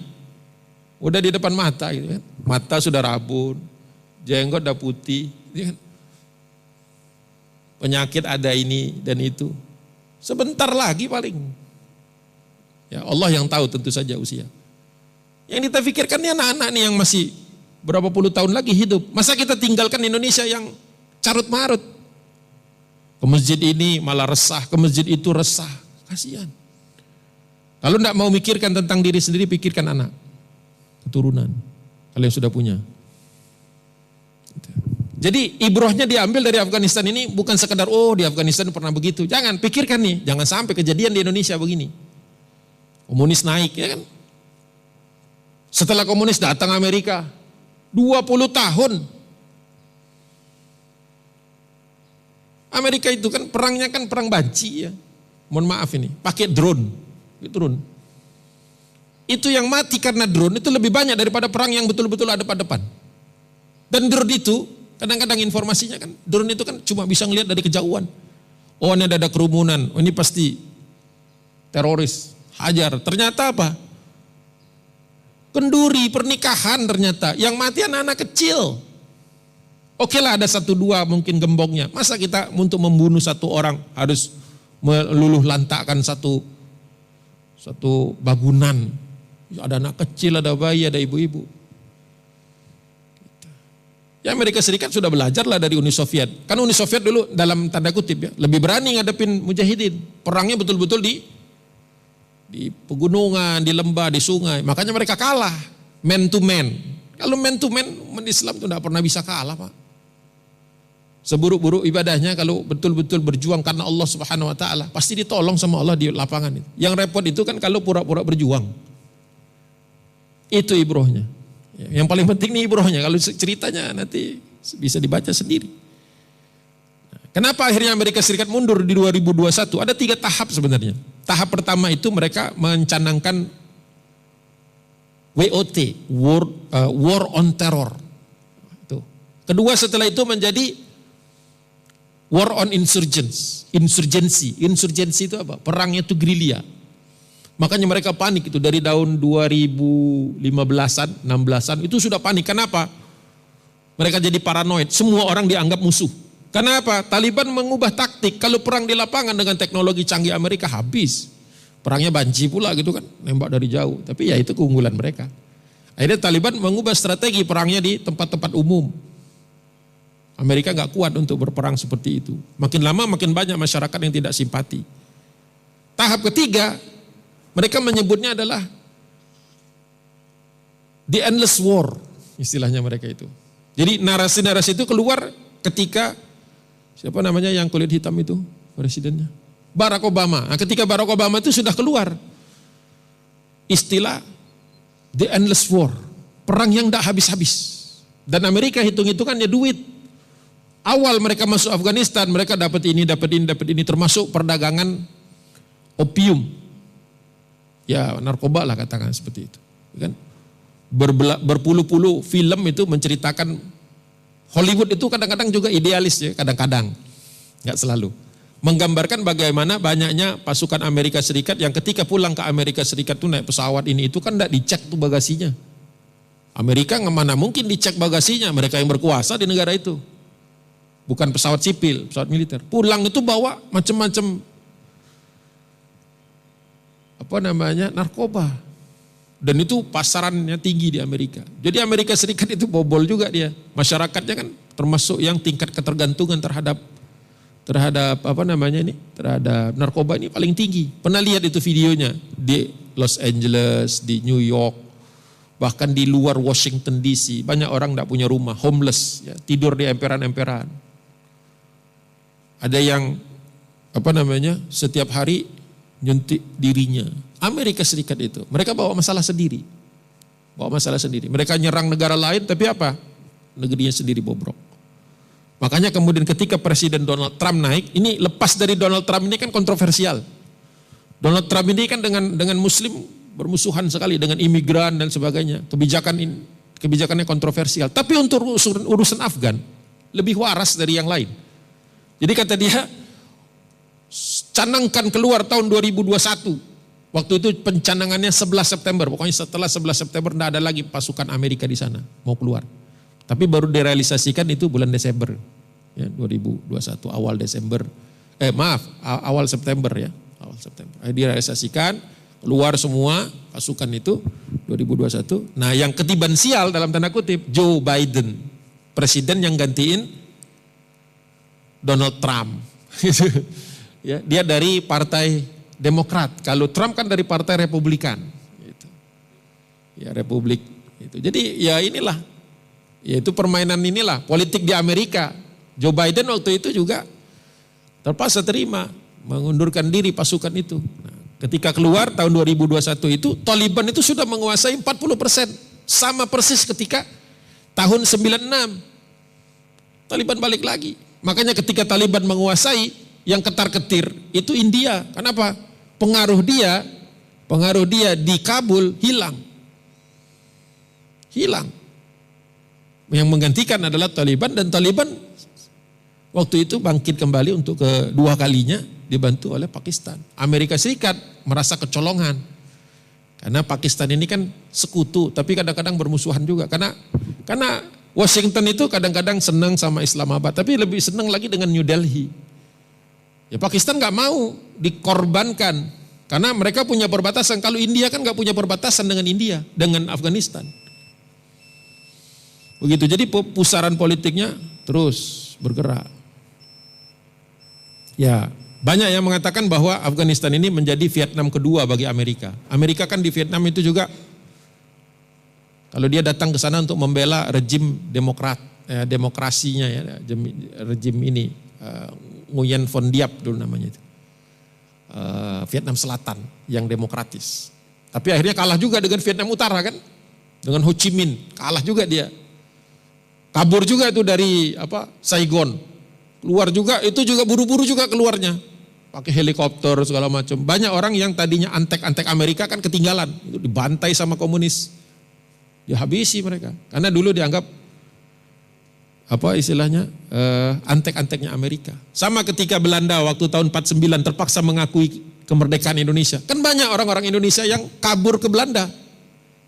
Udah di depan mata gitu kan. Mata sudah rabun, jenggot udah putih, gitu kan. Penyakit ada ini dan itu. Sebentar lagi paling. Ya Allah yang tahu tentu saja usia. Yang kita pikirkan ini anak-anak nih yang masih berapa puluh tahun lagi hidup. Masa kita tinggalkan Indonesia yang carut marut. Ke masjid ini malah resah, ke masjid itu resah. Kasihan. Kalau tidak mau mikirkan tentang diri sendiri, pikirkan anak. Keturunan. Kalian sudah punya. Jadi ibrohnya diambil dari Afghanistan ini bukan sekedar oh di Afghanistan pernah begitu. Jangan pikirkan nih, jangan sampai kejadian di Indonesia begini. Komunis naik ya kan. Setelah komunis datang Amerika 20 tahun. Amerika itu kan perangnya kan perang banci ya. Mohon maaf ini, pakai drone. Itu yang mati karena drone itu lebih banyak daripada perang yang betul-betul ada pada depan. Dan drone itu kadang-kadang informasinya kan, drone itu kan cuma bisa ngelihat dari kejauhan. Oh ini ada kerumunan, oh ini pasti teroris, hajar. Ternyata apa? Kenduri, pernikahan ternyata. Yang mati anak-anak kecil. Oke lah ada 1-2 mungkin gembongnya. Masa kita untuk membunuh satu orang harus meluluh lantakkan satu bangunan. Ada anak kecil, ada bayi, ada ibu-ibu. Ya Amerika Serikat sudah belajar lah dari Uni Soviet. Kan Uni Soviet dulu dalam tanda kutip ya, lebih berani ngadepin mujahidin. Perangnya betul-betul di pegunungan, di lembah, di sungai. Makanya mereka kalah, man to man. Kalau man to man, umat Islam itu tidak pernah bisa kalah Pak. Seburuk-buruk ibadahnya kalau betul-betul berjuang karena Allah Subhanahu Wa Taala, pasti ditolong sama Allah di lapangan itu. Yang repot itu kan kalau pura-pura berjuang. Itu ibrohnya. Yang paling penting nih ibrohnya, kalau ceritanya nanti bisa dibaca sendiri. Kenapa akhirnya Amerika Serikat mundur di 2021? Ada 3 tahap sebenarnya. Tahap pertama itu mereka mencanangkan WOT, War on Terror. Itu. Kedua setelah itu menjadi War on Insurgency. Insurgency itu apa? Perangnya itu gerilya. Makanya mereka panik itu dari tahun 2015-an, 16-an itu sudah panik. Kenapa? Mereka jadi paranoid. Semua orang dianggap musuh. Kenapa? Taliban mengubah taktik. Kalau perang di lapangan dengan teknologi canggih Amerika habis. Perangnya banci pula gitu kan, nembak dari jauh. Tapi ya itu keunggulan mereka. Akhirnya Taliban mengubah strategi perangnya di tempat-tempat umum. Amerika nggak kuat untuk berperang seperti itu. Makin lama makin banyak masyarakat yang tidak simpati. Tahap ketiga, mereka menyebutnya adalah the endless war, istilahnya mereka itu. Jadi narasi-narasi itu keluar ketika siapa namanya yang kulit hitam itu presidennya? Barack Obama. Nah, ketika Barack Obama itu sudah keluar istilah the endless war, perang yang tidak habis-habis. Dan Amerika hitung-hitungannya duit. Awal mereka masuk Afghanistan, mereka dapat ini, termasuk perdagangan opium. Ya narkoba lah katakan seperti itu. Kan? Berpuluh-puluh film itu menceritakan, Hollywood itu kadang-kadang juga idealis ya, kadang-kadang. Nggak selalu. Menggambarkan bagaimana banyaknya pasukan Amerika Serikat yang ketika pulang ke Amerika Serikat itu naik pesawat ini itu kan tidak dicek tuh bagasinya. Amerika mana mungkin dicek bagasinya, mereka yang berkuasa di negara itu. Bukan pesawat sipil, pesawat militer. Pulang itu bawa macam-macam narkoba. Dan itu pasarannya tinggi di Amerika. Jadi Amerika Serikat itu bobol juga dia. Masyarakatnya kan termasuk yang tingkat ketergantungan terhadap narkoba ini paling tinggi. Pernah lihat itu videonya di Los Angeles, di New York, bahkan di luar Washington DC. Banyak orang tidak punya rumah, homeless, ya, tidur di emperan-emperan. Ada yang setiap hari nyuntik dirinya. Amerika Serikat itu, mereka bawa masalah sendiri. Mereka nyerang negara lain, tapi apa? Negerinya sendiri bobrok. Makanya kemudian ketika Presiden Donald Trump naik, ini lepas dari Donald Trump ini kan kontroversial. Donald Trump ini kan dengan Muslim bermusuhan sekali, dengan imigran dan sebagainya. Kebijakannya kontroversial. Tapi untuk urusan Afgan, lebih waras dari yang lain. Jadi kata dia, canangkan keluar tahun 2021. Waktu itu pencanangannya 11 September. Pokoknya setelah 11 September tidak ada lagi pasukan Amerika di sana mau keluar. Tapi baru direalisasikan itu bulan Desember. Ya, 2021 awal Desember. Awal September ya. Awal September. Direalisasikan, keluar semua pasukan itu 2021. Nah yang ketiban sial dalam tanda kutip, Joe Biden. Presiden yang gantiin Donald Trump. Ya, dia dari Partai Demokrat. Kalau Trump kan dari Partai Republikan. Gitu. Ya Republik. Gitu. Jadi ya inilah Yaitu permainan inilah, politik di Amerika. Joe Biden waktu itu juga terpaksa terima, mengundurkan diri pasukan itu. Nah, ketika keluar tahun 2021 itu, Taliban itu sudah menguasai 40%. Sama persis ketika tahun 96. Taliban balik lagi. Makanya ketika Taliban menguasai, yang ketar-ketir itu India. Kenapa? Pengaruh dia di Kabul hilang. Yang menggantikan adalah Taliban, dan Taliban waktu itu bangkit kembali untuk kedua kalinya dibantu oleh Pakistan. Amerika Serikat merasa kecolongan. Karena Pakistan ini kan sekutu, tapi kadang-kadang bermusuhan juga. Karena Washington itu kadang-kadang senang sama Islamabad, tapi lebih senang lagi dengan New Delhi. Ya Pakistan gak mau dikorbankan, karena mereka punya perbatasan. Kalau India kan gak punya perbatasan dengan India, dengan Afghanistan. Begitu, jadi pusaran politiknya terus bergerak. Ya, banyak yang mengatakan bahwa Afghanistan ini menjadi Vietnam kedua bagi Amerika. Amerika kan di Vietnam itu juga, kalau dia datang ke sana untuk membela rejim demokrasinya ya, rejim ini, Nguyen Von Diap dulu namanya itu, Vietnam Selatan yang demokratis. Tapi akhirnya kalah juga dengan Vietnam Utara kan, dengan Ho Chi Minh, kalah juga dia. Kabur juga itu dari Saigon, keluar juga, itu juga buru-buru juga keluarnya, pakai helikopter segala macam. Banyak orang yang tadinya antek-antek Amerika kan ketinggalan, itu dibantai sama komunis, dihabisi mereka, karena dulu dianggap antek-anteknya Amerika. Sama ketika Belanda waktu tahun 49 terpaksa mengakui kemerdekaan Indonesia. Kan banyak orang-orang Indonesia yang kabur ke Belanda.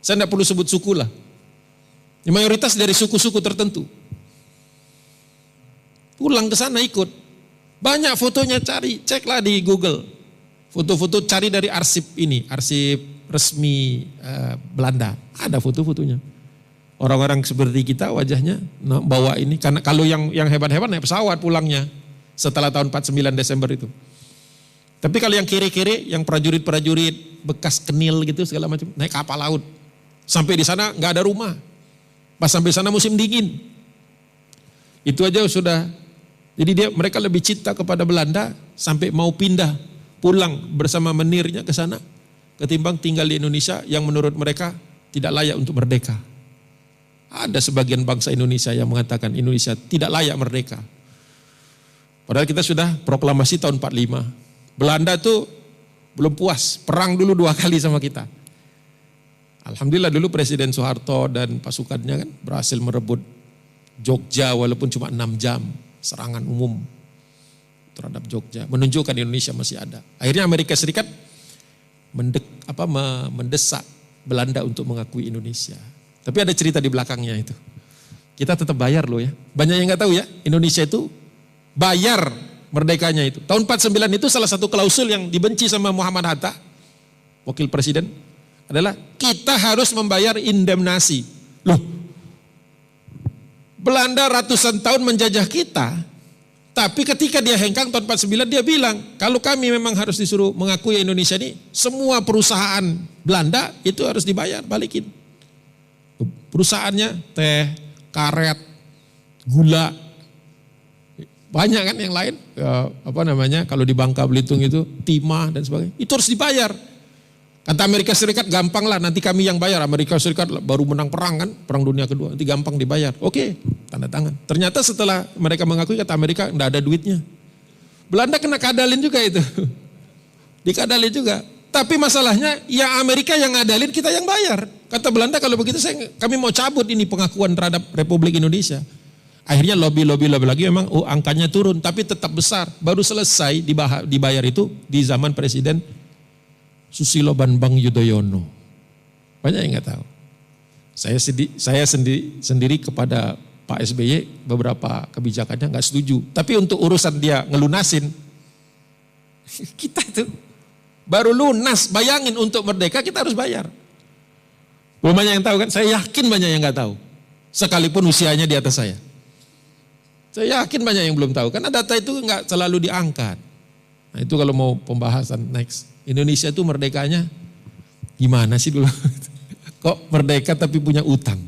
Saya tidak perlu sebut suku lah. Mayoritas dari suku-suku tertentu. Pulang ke sana ikut. Banyak fotonya, ceklah di Google. Foto-foto cari dari arsip resmi Belanda. Ada foto-fotonya. Orang-orang seperti kita wajahnya bawa ini, karena kalau yang hebat-hebat naik pesawat pulangnya setelah tahun 49 Desember itu. Tapi kalau yang kiri-kiri, yang prajurit-prajurit bekas kenil gitu segala macam, naik kapal laut. Sampai di sana nggak ada rumah. Pas sampai sana musim dingin. Itu aja sudah. Jadi mereka lebih cinta kepada Belanda sampai mau pindah pulang bersama menirnya ke sana ketimbang tinggal di Indonesia yang menurut mereka tidak layak untuk merdeka. Ada sebagian bangsa Indonesia yang mengatakan Indonesia tidak layak merdeka. Padahal kita sudah proklamasi tahun 45. Belanda itu belum puas, perang dulu 2 kali sama kita. Alhamdulillah dulu Presiden Soeharto dan pasukannya kan berhasil merebut Jogja walaupun cuma 6 jam serangan umum terhadap Jogja. Menunjukkan Indonesia masih ada. Akhirnya Amerika Serikat mendesak Belanda untuk mengakui Indonesia. Tapi ada cerita di belakangnya itu. Kita tetap bayar loh ya. Banyak yang gak tahu ya, Indonesia itu bayar merdekanya itu. Tahun 49 itu salah satu klausul yang dibenci sama Muhammad Hatta, wakil presiden, adalah kita harus membayar indemnasi. Loh, Belanda ratusan tahun menjajah kita, tapi ketika dia hengkang tahun 49 dia bilang, kalau kami memang harus disuruh mengakui Indonesia ini, semua perusahaan Belanda itu harus dibayar, balikin. Perusahaannya teh, karet, gula, banyak kan yang lain, kalau di Bangka Belitung itu timah dan sebagainya, itu harus dibayar. Kata Amerika Serikat, gampang lah nanti kami yang bayar. Amerika Serikat baru menang perang kan, Perang Dunia Kedua, nanti gampang dibayar. Oke, tanda tangan. Ternyata setelah mereka mengakui, kata Amerika enggak ada duitnya. Belanda kena kadalin juga itu, dikadalin juga. Tapi masalahnya ya Amerika yang ngadalin, kita yang bayar. Kata Belanda, kalau begitu kami mau cabut ini pengakuan terhadap Republik Indonesia. Akhirnya lobby lagi memang angkanya turun, tapi tetap besar. Baru selesai dibayar itu di zaman Presiden Susilo Bambang Yudhoyono. Banyak yang nggak tahu. Saya sendiri kepada Pak SBY beberapa kebijakannya nggak setuju. Tapi untuk urusan dia ngelunasin, kita itu baru lunas, bayangin untuk merdeka kita harus bayar. Belum banyak yang tahu kan, saya yakin banyak yang gak tahu. Sekalipun usianya di atas saya. Saya yakin banyak yang belum tahu, karena data itu gak selalu diangkat. Nah itu kalau mau pembahasan next. Indonesia itu merdekanya gimana sih dulu? Kok merdeka tapi punya utang?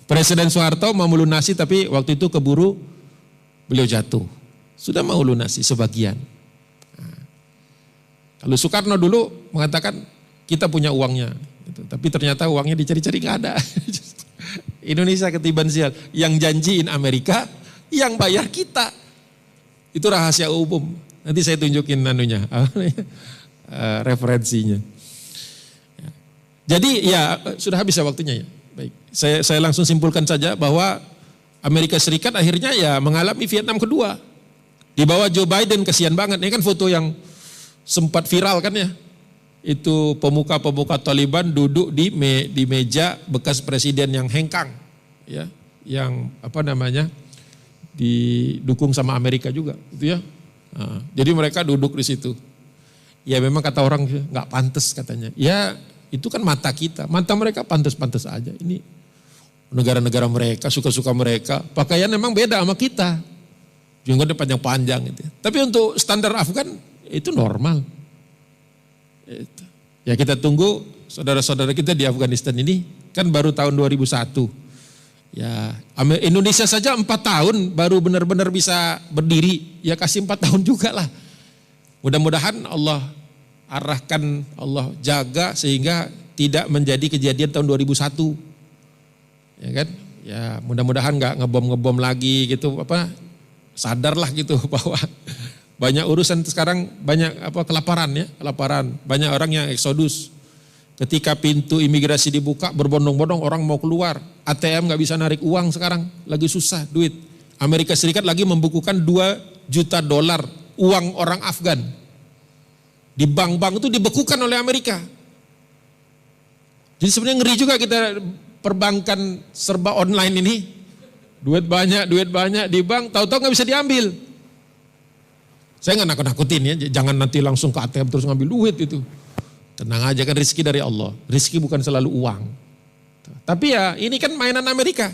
Presiden Soeharto mau melunasi tapi waktu itu keburu beliau jatuh. Sudah mau lunasi sebagian. Nah, kalau Soekarno dulu mengatakan kita punya uangnya. Gitu. Tapi ternyata uangnya dicari-cari nggak ada. Indonesia ketiban sial. Yang janjiin Amerika, yang bayar kita. Itu rahasia umum. Nanti saya tunjukin referensinya. Jadi ya sudah habis ya waktunya ya. Baik, saya langsung simpulkan saja bahwa Amerika Serikat akhirnya ya mengalami Vietnam kedua. Di bawah Joe Biden, kesian banget. Ini kan foto yang sempat viral kan ya. Itu pemuka-pemuka Taliban duduk di meja bekas presiden yang hengkang. Ya, yang didukung sama Amerika juga. Gitu ya. Nah, jadi mereka duduk di situ. Ya memang kata orang nggak pantas katanya. Ya itu kan mata kita, mata mereka pantas-pantas aja. Ini negara-negara mereka, suka-suka mereka. Pakaian memang beda sama kita. Jenggotnya panjang-panjang gitu. Tapi untuk standar Afgan itu normal. Ya kita tunggu saudara-saudara kita di Afghanistan ini kan baru tahun 2001. Ya Indonesia saja 4 tahun baru benar-benar bisa berdiri. Ya kasih 4 tahun juga lah. Mudah-mudahan Allah arahkan, Allah jaga sehingga tidak menjadi kejadian tahun 2001. Ya kan? Ya mudah-mudahan nggak ngebom lagi gitu, sadarlah gitu bahwa banyak urusan sekarang, banyak kelaparan ya, banyak orang yang eksodus. Ketika pintu imigrasi dibuka berbondong-bondong orang mau keluar, ATM nggak bisa narik uang sekarang, lagi susah duit. Amerika Serikat lagi membukukan $2 juta uang orang Afgan. Di bank-bank itu dibekukan oleh Amerika. Jadi sebenarnya ngeri juga kita perbankan serba online ini. Duit banyak di bank, tahu-tahu nggak bisa diambil. Saya nggak nakut-nakutin ya, jangan nanti langsung ke ATM terus ngambil duit itu. Tenang aja kan, rezeki dari Allah. Rezeki bukan selalu uang. Tapi ya ini kan mainan Amerika.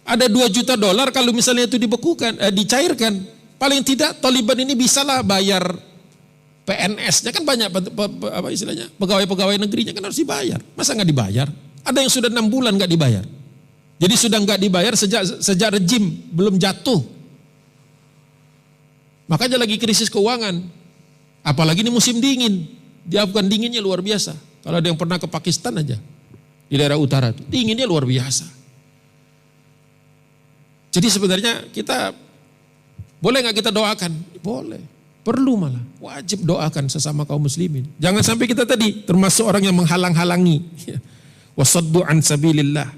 Ada $2 juta kalau misalnya itu dibekukan, dicairkan. Paling tidak Taliban ini bisalah bayar PNS-nya, kan banyak istilahnya pegawai-pegawai negerinya kan harus dibayar. Masa nggak dibayar? Ada yang sudah 6 bulan nggak dibayar. Jadi sudah nggak dibayar sejak rejim belum jatuh. Makanya lagi krisis keuangan. Apalagi ini musim dingin. Di Afgan dinginnya luar biasa. Kalau ada yang pernah ke Pakistan aja, di daerah utara itu, dinginnya luar biasa. Jadi sebenarnya kita, boleh nggak kita doakan? Boleh, perlu malah, wajib doakan sesama kaum muslimin. Jangan sampai kita tadi termasuk orang yang menghalang-halangi. Wasaddu an sabilillah.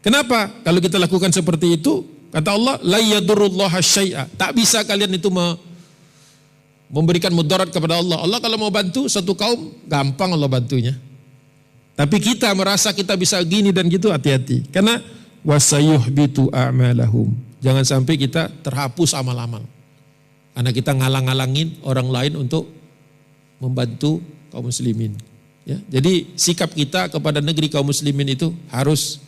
Kenapa? Kalau kita lakukan seperti itu, kata Allah, la yadurullaha syai'a. Tak bisa kalian itu memberikan mudarat kepada Allah. Allah kalau mau bantu satu kaum, gampang Allah bantunya. Tapi kita merasa kita bisa gini dan gitu, hati-hati. Karena wasayuhbitu a'malahum. Jangan sampai kita terhapus amal-amal. Karena kita ngalang-ngalangin orang lain untuk membantu kaum muslimin. Ya, jadi sikap kita kepada negeri kaum muslimin itu harus,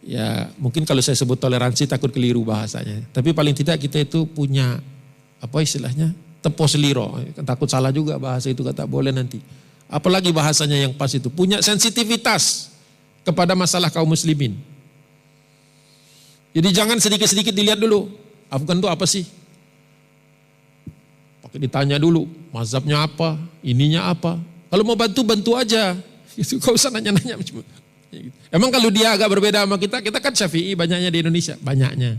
ya mungkin kalau saya sebut toleransi takut keliru bahasanya. Tapi paling tidak kita itu punya istilahnya, tepo seliro, takut salah juga bahasa itu, kata boleh nanti. Apalagi bahasanya yang pas itu, punya sensitivitas kepada masalah kaum muslimin. Jadi jangan sedikit-sedikit dilihat dulu, Afgan itu apa sih? Pakai ditanya dulu, mazhabnya apa, ininya apa. Kalau mau bantu aja, itu gak usah nanya-nanya. Emang kalau dia agak berbeda sama kita kan Syafi'i banyaknya di Indonesia, banyaknya.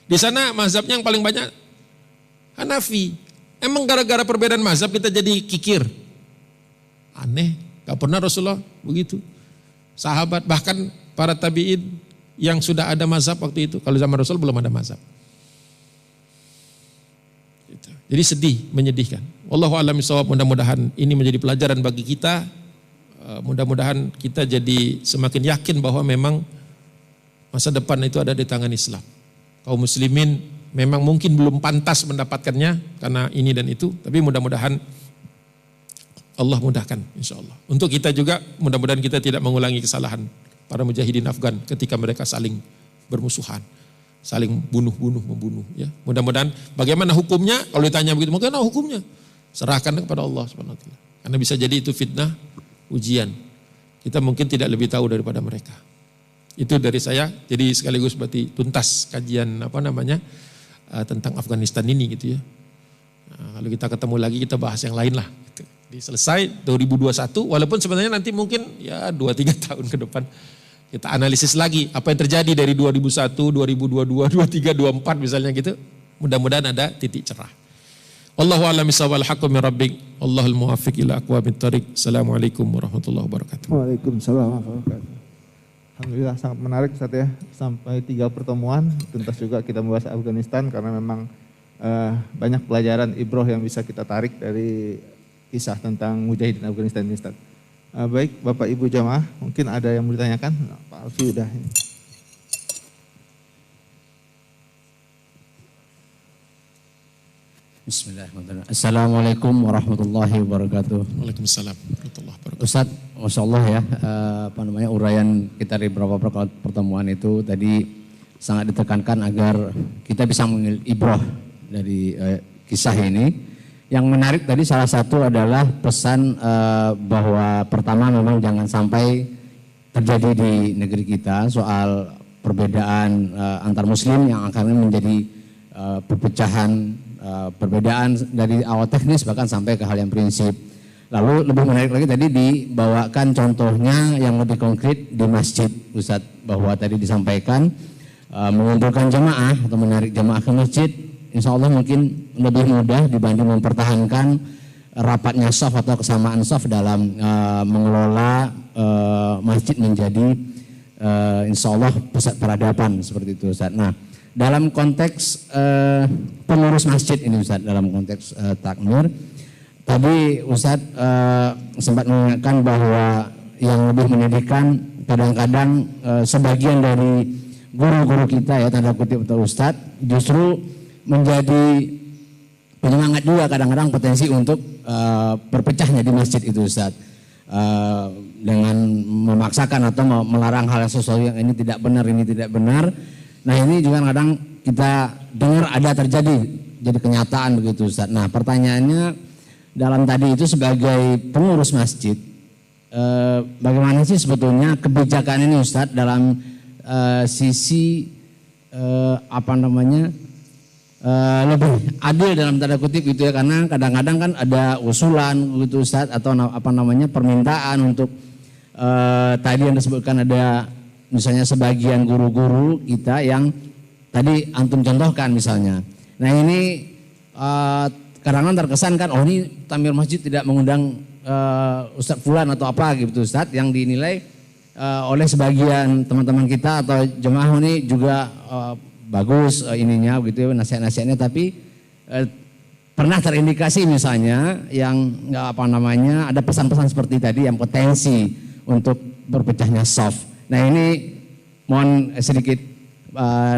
Di sana mazhabnya yang paling banyak Hanafi. Emang gara-gara perbedaan mazhab kita jadi kikir? Aneh, gak pernah Rasulullah begitu. Sahabat, bahkan para tabi'in yang sudah ada mazhab waktu itu. Kalau zaman Rasul belum ada mazhab. Jadi sedih, menyedihkan. Wallahu a'lam bishawab, mudah-mudahan ini menjadi pelajaran bagi kita. Mudah-mudahan kita jadi semakin yakin bahwa memang masa depan itu ada di tangan Islam. Kaum muslimin memang mungkin belum pantas mendapatkannya karena ini dan itu, tapi mudah-mudahan Allah mudahkan insyaallah. Untuk kita juga mudah-mudahan kita tidak mengulangi kesalahan para mujahidin Afgan ketika mereka saling bermusuhan, saling membunuh ya. Mudah-mudahan bagaimana hukumnya, kalau ditanya begitu, bagaimana hukumnya? Serahkan kepada Allah Subhanahu wa taala. Karena bisa jadi itu fitnah, ujian. Kita mungkin tidak lebih tahu daripada mereka. Itu dari saya. Jadi sekaligus berarti tuntas kajian tentang Afghanistan ini gitu ya. Nah, kalau kita ketemu lagi kita bahas yang lain lah. Gitu. Selesai 2021, walaupun sebenarnya nanti mungkin ya 2-3 tahun ke depan kita analisis lagi apa yang terjadi dari 2001, 2022, 23, 24 misalnya gitu. Mudah-mudahan ada titik cerah. Wallahu a'lam bishawab, al-haqqu min rabbik, Allahul muwaffiq ila aqwamit thoriq. Assalamualaikum warahmatullahi wabarakatuh. Waalaikumsalam warahmatullahi wabarakatuh. Alhamdulillah sangat menarik Ustaz ya, sampai 3 pertemuan tuntas juga kita membahas Afghanistan karena memang banyak pelajaran ibroh yang bisa kita tarik dari kisah tentang mujahidin Afghanistan ini Ustaz. Baik Bapak Ibu jamaah, mungkin ada yang mau ditanyakan? Pak Alfi udah ini. Bismillahirrahmanirrahim. Assalamualaikum warahmatullahi wabarakatuh. Waalaikumsalam warahmatullahi wabarakatuh. Ustaz, Masya Allah ya, uraian kita di beberapa pertemuan itu tadi sangat ditekankan agar kita bisa mengambil ibrah dari kisah ini. Yang menarik tadi salah satu adalah pesan bahwa pertama memang jangan sampai terjadi di negeri kita soal perbedaan antar muslim yang akhirnya menjadi perpecahan, perbedaan dari awal teknis bahkan sampai ke hal yang prinsip. Lalu lebih menarik lagi tadi dibawakan contohnya yang lebih konkret di masjid Ustadz, bahwa tadi disampaikan mengumpulkan jamaah atau menarik jamaah ke masjid insya Allah mungkin lebih mudah dibanding mempertahankan rapatnya shaf atau kesamaan shaf dalam mengelola masjid menjadi insya Allah pusat peradaban seperti itu Ustadz. Nah, dalam konteks pengurus masjid ini Ustadz, dalam konteks takmir, tadi Ustadz sempat mengingatkan bahwa yang lebih menyedihkan kadang-kadang sebagian dari guru-guru kita ya tanda kutip atau Ustadz justru menjadi penyemangat juga kadang-kadang potensi untuk berpecahnya di masjid itu Ustadz, dengan memaksakan atau melarang hal yang sesuatu yang ini tidak benar, ini tidak benar. Nah ini juga kadang kita dengar ada terjadi, jadi kenyataan begitu Ustaz. Nah pertanyaannya dalam tadi itu sebagai pengurus masjid, bagaimana sih sebetulnya kebijakan ini Ustaz dalam sisi lebih adil dalam tanda kutip gitu ya, karena kadang-kadang kan ada usulan gitu Ustaz atau permintaan untuk tadi yang disebutkan ada misalnya sebagian guru-guru kita yang tadi antum contohkan misalnya. Nah ini kadang-kadang terkesan kan, oh ini takmir masjid tidak mengundang Ustadz Fulan atau apa gitu Ustadz, yang dinilai oleh sebagian teman-teman kita atau jemaah ini juga bagus ininya gitu nasihat-nasihatnya, tapi pernah terindikasi misalnya yang ada pesan-pesan seperti tadi yang potensi untuk berpecahnya shaf. Nah ini mohon sedikit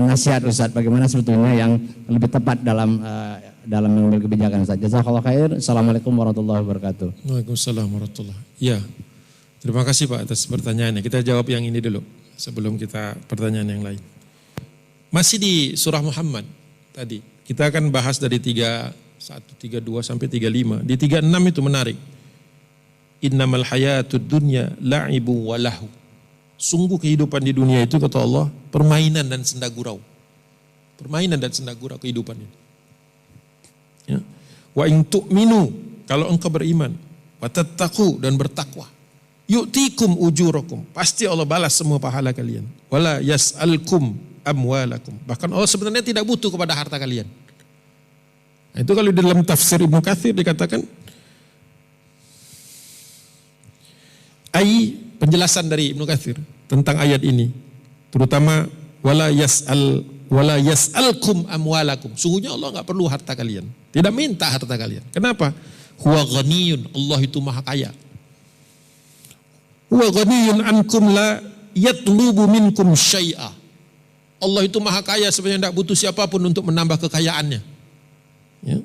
nasihat Ustadz, bagaimana sebetulnya yang lebih tepat dalam mengambil kebijakan Ustadz. Jazakallahu khair. Assalamualaikum warahmatullahi wabarakatuh. Waalaikumsalam warahmatullahi. Ya, terima kasih Pak atas pertanyaannya. Kita jawab yang ini dulu sebelum kita pertanyaan yang lain. Masih di surah Muhammad tadi kita akan bahas dari 31, 32 sampai 35. Di 36 itu menarik. Innamal hayatud dunya la'ibu wa lahu. Sungguh kehidupan di dunia itu kata Allah permainan dan senda gurau. Permainan dan senda gurau kehidupan ini. Ya. Wa in tu'minu, kalau engkau beriman, wa tattaqu dan bertakwa, yu'tikum ujurakum, pasti Allah balas semua pahala kalian. Wala yas'alkum amwalakum. Bahkan Allah sebenarnya tidak butuh kepada harta kalian. Nah, itu kalau di dalam tafsir Ibnu Katsir dikatakan penjelasan dari Ibnu Katsir tentang ayat ini, terutama wala yas'alkum amwalakum. Sungguhnya Allah enggak perlu harta kalian. Tidak minta harta kalian. Kenapa? Huwa ghaniyun, Allah itu maha kaya. Huwa ghaniyun ankum la yatlubu minkum syai'a. Allah itu maha kaya sebenarnya tidak butuh siapapun untuk menambah kekayaannya. Ya.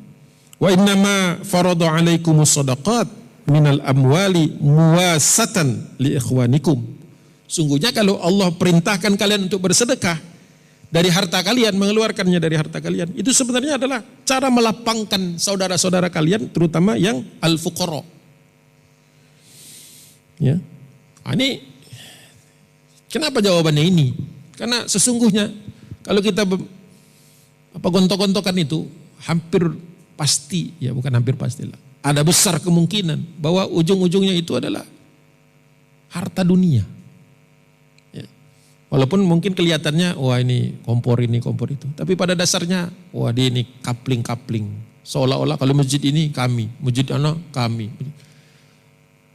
Wa innama farada alaikumus shadaqat minal amwali muwasatan li ikhwanikum. Sungguhnya kalau Allah perintahkan kalian untuk bersedekah dari harta kalian, mengeluarkannya dari harta kalian, itu sebenarnya adalah cara melapangkan saudara-saudara kalian, terutama yang al-fuqara. Ya. Ini Kenapa jawabannya ini? Karena sesungguhnya kalau kita gontok-gontokan itu hampir pasti, ya bukan hampir pastilah. Ada besar kemungkinan bahwa ujung-ujungnya itu adalah harta dunia. Ya. Walaupun mungkin kelihatannya, wah ini, kompor itu. Tapi pada dasarnya, wah dia ini kapling-kapling. Seolah-olah kalau masjid ini kami, masjid anak kami.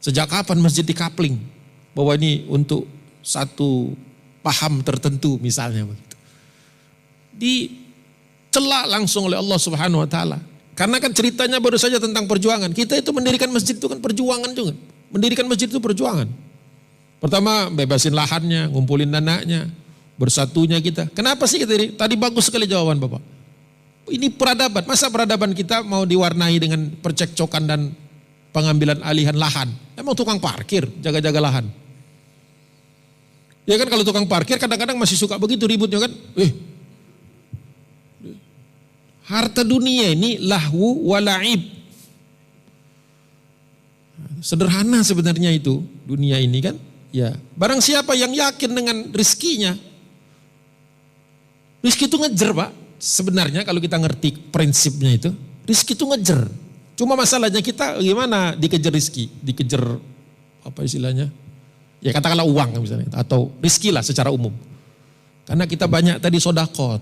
Sejak kapan masjid dikapling? Bahwa ini untuk satu paham tertentu misalnya begitu. Dicela langsung oleh Allah Subhanahu wa taala. Karena kan ceritanya baru saja tentang perjuangan. Kita itu mendirikan masjid itu kan perjuangan juga. Mendirikan masjid itu perjuangan. Pertama bebasin lahannya, ngumpulin dananya, bersatunya kita. Kenapa sih kita ini? Tadi bagus sekali jawaban Bapak. Ini peradaban. Masa peradaban kita mau diwarnai dengan percekcokan dan pengambilan alihan lahan? Emang tukang parkir jaga-jaga lahan. Ya kan kalau tukang parkir kadang-kadang masih suka begitu ributnya kan. Harta dunia ini lahu walaib. Sederhana sebenarnya itu dunia ini kan. Ya, barang siapa yang yakin dengan rizkinya. Rizki itu ngejer Pak. Sebenarnya kalau kita ngerti prinsipnya itu. Rizki itu ngejer. Cuma masalahnya kita gimana dikejar rizki. Dikejar apa istilahnya. Ya katakanlah uang misalnya, atau rizki lah secara umum. Karena kita banyak tadi sodakot.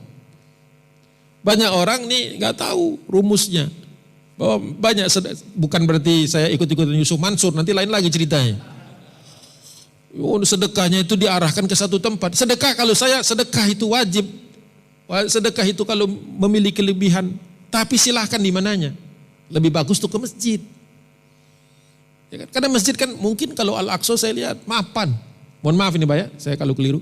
Banyak orang nih gak tahu rumusnya. Bahwa banyak, bukan berarti saya ikut-ikutan Yusuf Mansur, nanti lain lagi ceritanya. Sedekahnya itu diarahkan ke satu tempat. Sedekah kalau saya, sedekah itu wajib. Sedekah itu kalau memiliki kelebihan. Tapi silahkan di mananya. Lebih bagus tuh ke masjid. Ya kan? Karena masjid kan mungkin kalau Al-Aqsa saya lihat mapan. Mohon maaf ini Pak ya, saya kalau keliru.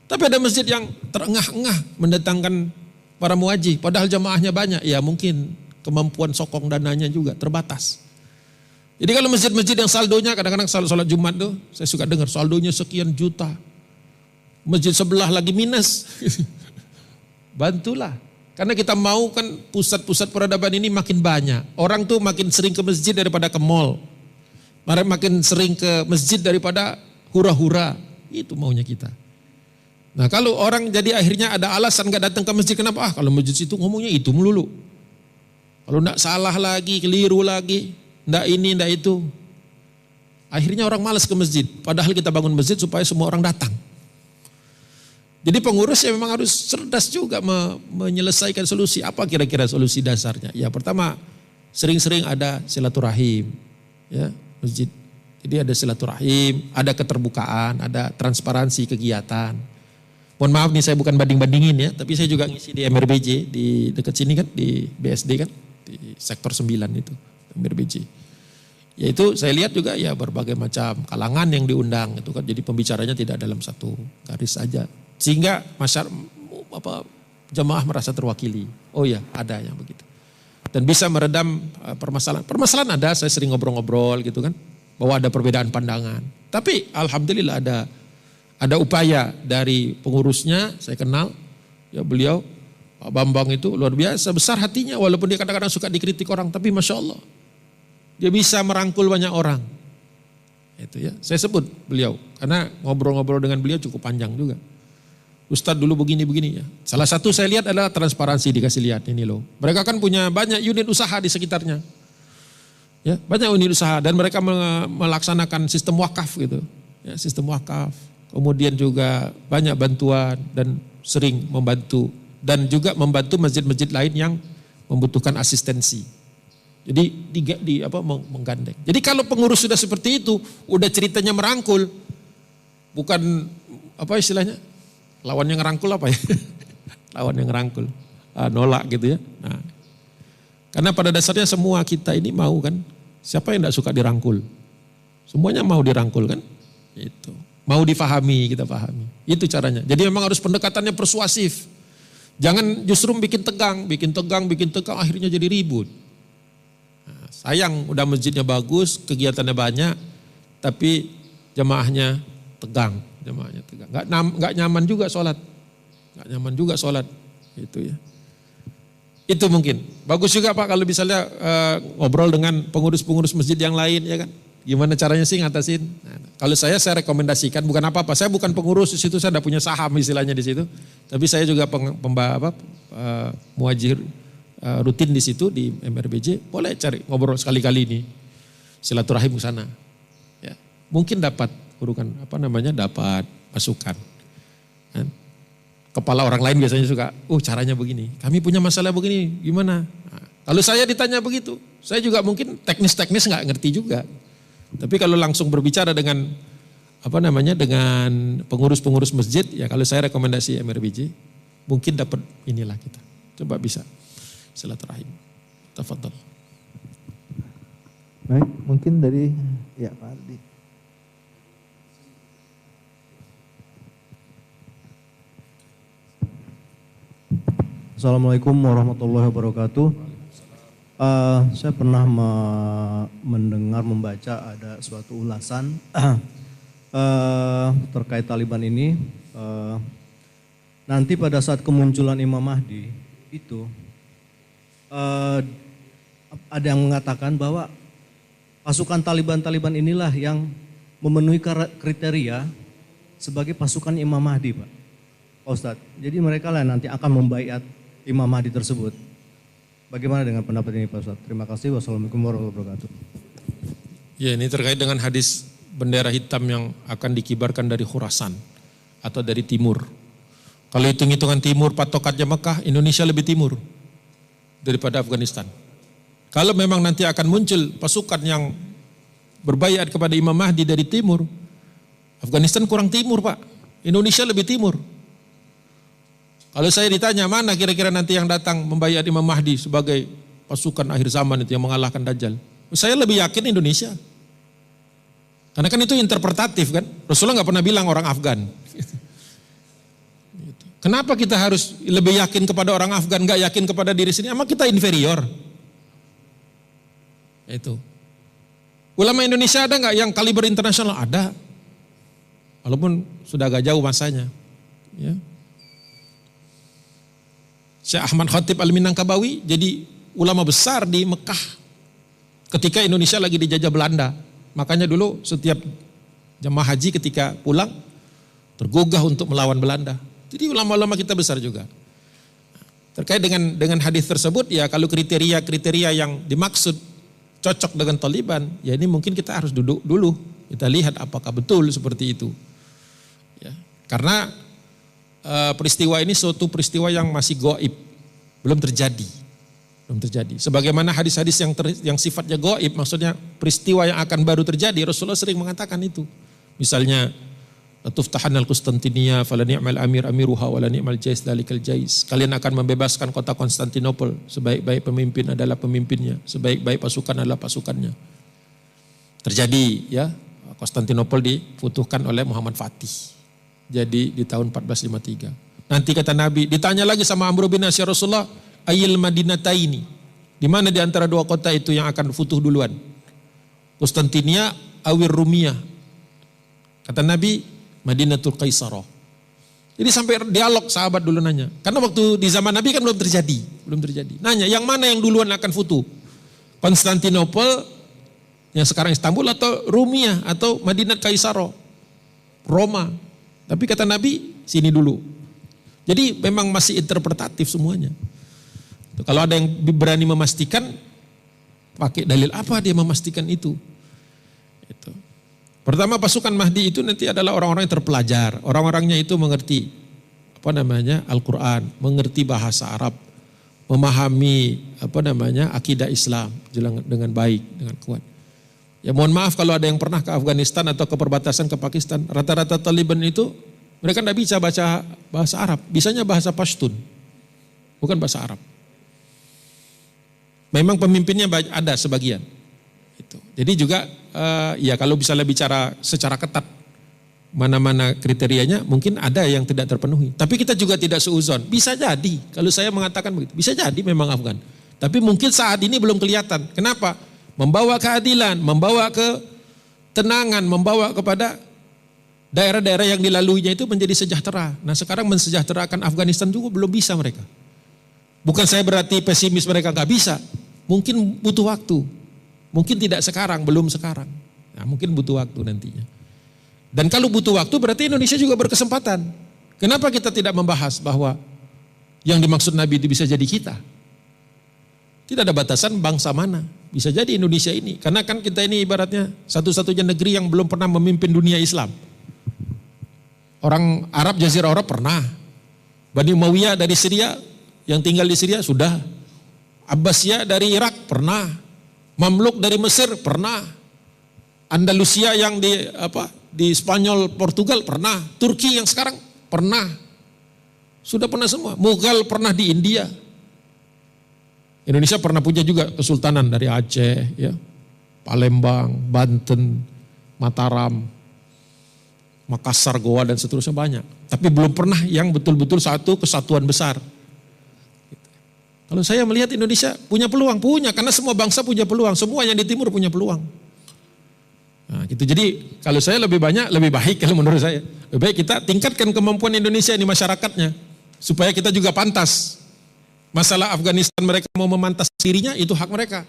Tapi ada masjid yang terengah-engah mendatangkan para muajih. Padahal jamaahnya banyak. Ya mungkin kemampuan sokong dananya juga terbatas. Jadi kalau masjid-masjid yang saldonya kadang-kadang salat Jumat tuh saya suka dengar saldonya sekian juta. Masjid sebelah lagi minus. Bantulah. Karena kita mau kan pusat-pusat peradaban ini makin banyak. Orang tuh makin sering ke masjid daripada ke mall. Makin sering ke masjid daripada hura-hura. Itu maunya kita. Nah kalau orang jadi akhirnya ada alasan gak datang ke masjid. Kenapa? Kalau masjid itu ngomongnya itu melulu. Kalau gak salah lagi, keliru lagi. Gak ini, gak itu. Akhirnya orang malas ke masjid. Padahal kita bangun masjid supaya semua orang datang. Jadi pengurus ya memang harus cerdas juga menyelesaikan solusi. Apa kira-kira solusi dasarnya? Ya pertama sering-sering ada silaturahim. Ya. Masjid. Jadi ada silaturahim, ada keterbukaan, ada transparansi kegiatan. Mohon maaf nih saya bukan banding-bandingin ya, tapi saya juga ngisi di MRBJ di dekat sini kan, di BSD kan, di sektor 9 itu, MRBJ. Yaitu saya lihat juga ya berbagai macam kalangan yang diundang itu kan, jadi pembicaranya tidak dalam satu garis saja. Sehingga jamaah merasa terwakili. Oh ya, ada yang begitu. Dan bisa meredam permasalahan. Permasalahan ada, saya sering ngobrol-ngobrol gitu kan. Bahwa ada perbedaan pandangan. Tapi alhamdulillah ada upaya dari pengurusnya, saya kenal. Ya beliau, Pak Bambang itu luar biasa, besar hatinya. Walaupun dia kadang-kadang suka dikritik orang. Tapi Masya Allah, dia bisa merangkul banyak orang. Itu ya, saya sebut beliau. Karena ngobrol-ngobrol dengan beliau cukup panjang juga. Ustadz dulu begini-begini ya. Salah satu saya lihat adalah transparansi, dikasih lihat ini loh. Mereka kan punya banyak unit usaha di sekitarnya. Ya, banyak unit usaha dan mereka melaksanakan sistem wakaf gitu. Ya, sistem wakaf. Kemudian juga banyak bantuan dan sering membantu dan juga membantu masjid-masjid lain yang membutuhkan asistensi. Jadi menggandeng. Jadi kalau pengurus sudah seperti itu, udah ceritanya merangkul, bukan apa istilahnya? Lawan yang ngerangkul apa ya? Lawan yang ngerangkul. Nolak gitu ya. Nah, karena pada dasarnya semua kita ini mau kan. Siapa yang tidak suka dirangkul? Semuanya mau dirangkul kan? Itu. Mau difahami, kita pahami. Itu caranya. Jadi memang harus pendekatannya persuasif. Jangan justru bikin tegang, akhirnya jadi ribut. Nah, sayang udah masjidnya bagus, kegiatannya banyak, tapi jemaahnya tegang. Nggak nyaman juga sholat. Itu ya. Itu mungkin. Bagus juga Pak kalau misalnya ngobrol dengan pengurus-pengurus masjid yang lain ya kan. Gimana caranya sih ngatasin? Nah, kalau saya rekomendasikan bukan apa-apa. Saya bukan pengurus di situ, saya tidak punya saham istilahnya di situ. Tapi saya juga muajir rutin di situ di MRBJ. Boleh cari ngobrol sekali-kali ini. Silaturahim ke sana. Ya, mungkin dapat dapat masukan. Kan? Kepala orang lain biasanya suka, caranya begini. Kami punya masalah begini, gimana? Nah, kalau saya ditanya begitu, saya juga mungkin teknis-teknis nggak ngerti juga. Tapi kalau langsung berbicara dengan dengan pengurus-pengurus masjid, ya kalau saya rekomendasi MRBJ, mungkin dapat inilah kita. Coba bisa silaturahim. Tafadhal. Baik, mungkin dari Pak Ardi. Assalamualaikum warahmatullahi wabarakatuh. Saya pernah mendengar, membaca ada suatu ulasan terkait Taliban ini. Nanti pada saat kemunculan Imam Mahdi itu ada yang mengatakan bahwa pasukan Taliban inilah yang memenuhi kriteria sebagai pasukan Imam Mahdi, Pak Ustadz. Jadi mereka lah nanti akan membaiat Imam Mahdi tersebut. Bagaimana dengan pendapat ini Pak Ustadz? Terima kasih. Wassalamualaikum warahmatullahi wabarakatuh. Ya, ini terkait dengan hadis bendera hitam yang akan dikibarkan dari Khurasan atau dari timur. Kalau hitung-hitungan timur patokannya Mekah, Indonesia lebih timur daripada Afghanistan. Kalau memang nanti akan muncul pasukan yang berbaiat kepada Imam Mahdi dari timur, Afghanistan kurang timur Pak, Indonesia lebih timur. Kalau saya ditanya mana kira-kira nanti yang datang membaiat Imam Mahdi sebagai pasukan akhir zaman itu yang mengalahkan Dajjal, saya lebih yakin Indonesia. Karena kan itu interpretatif kan, Rasulullah nggak pernah bilang orang Afgan. Kenapa kita harus lebih yakin kepada orang Afgan, nggak yakin kepada diri sendiri? Emang kita inferior? Itu. Ulama Indonesia ada nggak yang kaliber internasional? Ada. Walaupun sudah agak jauh masanya. Ya. Syekh Ahmad Khatib Al-Minangkabawi jadi ulama besar di Mekah ketika Indonesia lagi dijajah Belanda. Makanya dulu setiap jemaah haji ketika pulang tergugah untuk melawan Belanda. Jadi ulama-ulama kita besar juga. Terkait dengan hadis tersebut, ya kalau kriteria yang dimaksud cocok dengan Taliban, ya ini mungkin kita harus duduk dulu, kita lihat apakah betul seperti itu. Ya, karena peristiwa ini suatu peristiwa yang masih gaib, belum terjadi. Sebagaimana hadis-hadis yang sifatnya gaib, maksudnya peristiwa yang akan baru terjadi, Rasulullah sering mengatakan itu. Misalnya, Latuftahanal Konstantinia fala ni'mal amir amiruha wala ni'mal jais dalikal jais. Kalian akan membebaskan kota Konstantinopel, sebaik-baik pemimpin adalah pemimpinnya, sebaik-baik pasukan adalah pasukannya. Terjadi ya, Konstantinopel difutuhkan oleh Muhammad Fatih. Jadi di tahun 1453. Nanti kata Nabi, ditanya lagi sama Amr bin As, ya Rasulullah, ayil madinataini, di mana di antara dua kota itu yang akan futuh duluan? Konstantinia awir Rumiyah. Kata Nabi, Madinatul Qaisarah. Jadi sampai dialog sahabat dulu nanya. Karena waktu di zaman Nabi kan belum terjadi. Nanya, yang mana yang duluan akan futuh? Konstantinopel yang sekarang Istanbul atau Rumiyah atau Madinat Qaisarah, Roma. Tapi kata Nabi, sini dulu. Jadi memang masih interpretatif semuanya. Kalau ada yang berani memastikan, pakai dalil apa dia memastikan itu? Itu. Pertama, pasukan Mahdi itu nanti adalah orang-orang yang terpelajar. Orang-orangnya itu mengerti Al-Quran, mengerti bahasa Arab, memahami akidah Islam dengan baik, dengan kuat. Ya mohon maaf kalau ada yang pernah ke Afghanistan atau ke perbatasan ke Pakistan, rata-rata Taliban itu mereka tidak bisa baca bahasa Arab, bisanya bahasa Pashtun, bukan bahasa Arab. Memang pemimpinnya ada sebagian. Jadi juga ya kalau bisa bicara secara ketat mana-mana kriterianya, mungkin ada yang tidak terpenuhi. Tapi kita juga tidak seuzon, bisa jadi kalau saya mengatakan begitu, bisa jadi memang Afgan. Tapi mungkin saat ini belum kelihatan. Kenapa? Membawa keadilan, membawa ketenangan, membawa kepada daerah-daerah yang dilaluinya itu menjadi sejahtera. Nah sekarang mensejahterakan Afghanistan juga belum bisa mereka. Bukan saya berarti pesimis mereka gak bisa. Mungkin butuh waktu. Mungkin tidak sekarang, belum sekarang. Nah, mungkin butuh waktu nantinya. Dan kalau butuh waktu berarti Indonesia juga berkesempatan. Kenapa kita tidak membahas bahwa yang dimaksud Nabi itu bisa jadi kita? Tidak ada batasan bangsa mana. Bisa jadi Indonesia ini. Karena kan kita ini ibaratnya satu-satunya negeri yang belum pernah memimpin dunia Islam. Orang Arab, Jazirah Arab pernah. Bani Umayyah dari Syria, yang tinggal di Syria sudah. Abbasiyah dari Irak pernah. Mamluk dari Mesir pernah. Andalusia yang di Spanyol, Portugal pernah. Turki yang sekarang pernah. Sudah pernah semua. Mughal pernah di India. Indonesia pernah punya juga kesultanan dari Aceh, ya, Palembang, Banten, Mataram, Makassar, Goa dan seterusnya banyak. Tapi belum pernah yang betul-betul satu kesatuan besar. Kalau saya melihat Indonesia punya peluang, karena semua bangsa punya peluang, semua yang di timur punya peluang. Nah, gitu. Jadi kalau saya lebih baik kalau menurut saya, lebih baik kita tingkatkan kemampuan Indonesia ini masyarakatnya, supaya kita juga pantas. Masalah Afghanistan mereka mau memantas dirinya itu hak mereka.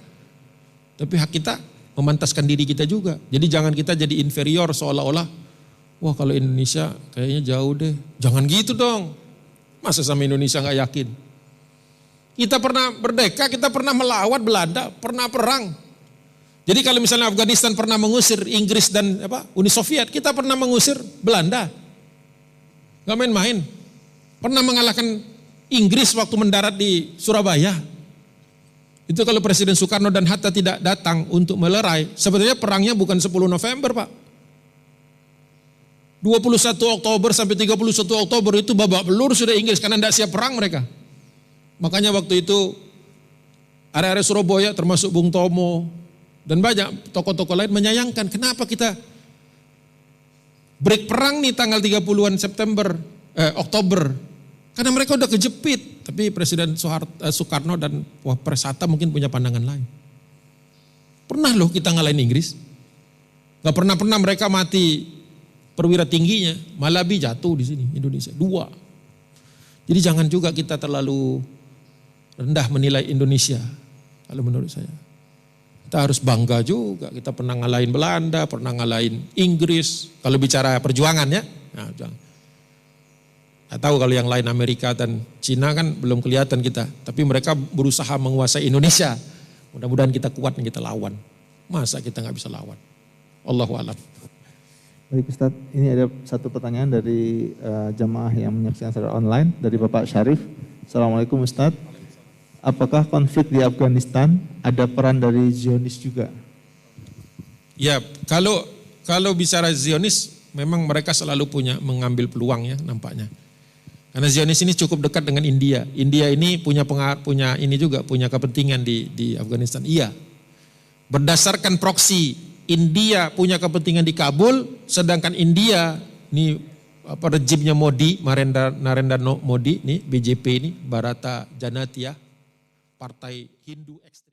Tapi hak kita memantaskan diri kita juga. Jadi jangan kita jadi inferior seolah-olah, wah kalau Indonesia kayaknya jauh deh. Jangan gitu dong. Masa sama Indonesia gak yakin? Kita pernah merdeka, kita pernah melawan Belanda, pernah perang. Jadi kalau misalnya Afghanistan pernah mengusir Inggris dan Uni Soviet, kita pernah mengusir Belanda. Gak main-main. Pernah mengalahkan Inggris waktu mendarat di Surabaya. Itu kalau Presiden Soekarno dan Hatta tidak datang untuk melerai, sebetulnya perangnya bukan 10 November Pak. 21 Oktober sampai 31 Oktober itu babak belur sudah Inggris karena tidak siap perang mereka. Makanya waktu itu area-area Surabaya termasuk Bung Tomo dan banyak tokoh-tokoh lain menyayangkan kenapa kita break perang nih tanggal 30-an Oktober. Karena mereka udah kejepit, tapi Presiden Soekarno dan Wapres Hatta mungkin punya pandangan lain. Pernah loh kita ngalahin Inggris. Gak pernah mereka mati perwira tingginya, Malabi jatuh di sini Indonesia 2. Jadi jangan juga kita terlalu rendah menilai Indonesia. Kalau menurut saya, kita harus bangga juga. Kita pernah ngalahin Belanda, pernah ngalahin Inggris. Kalau bicara perjuangan ya, nah, jangan. Nggak tahu kalau yang lain Amerika dan Cina kan belum kelihatan kita. Tapi mereka berusaha menguasai Indonesia. Mudah-mudahan kita kuat dan kita lawan. Masa kita nggak bisa lawan? Allahu a'lam. Baik Ustadz, ini ada satu pertanyaan dari jamaah yang menyaksikan secara online dari Bapak Syarif. Assalamualaikum Ustadz. Apakah konflik di Afghanistan ada peran dari Zionis juga? Ya, kalau bicara Zionis memang mereka selalu mengambil peluang ya nampaknya. Karena Zionis ini cukup dekat dengan India. India ini punya kepentingan di Afghanistan. Iya. Berdasarkan proksi, India punya kepentingan di Kabul, sedangkan India ini rejimnya Modi, Narendra Modi, nih BJP ini, Bharatiya Janata Partai Hindu ekstrim.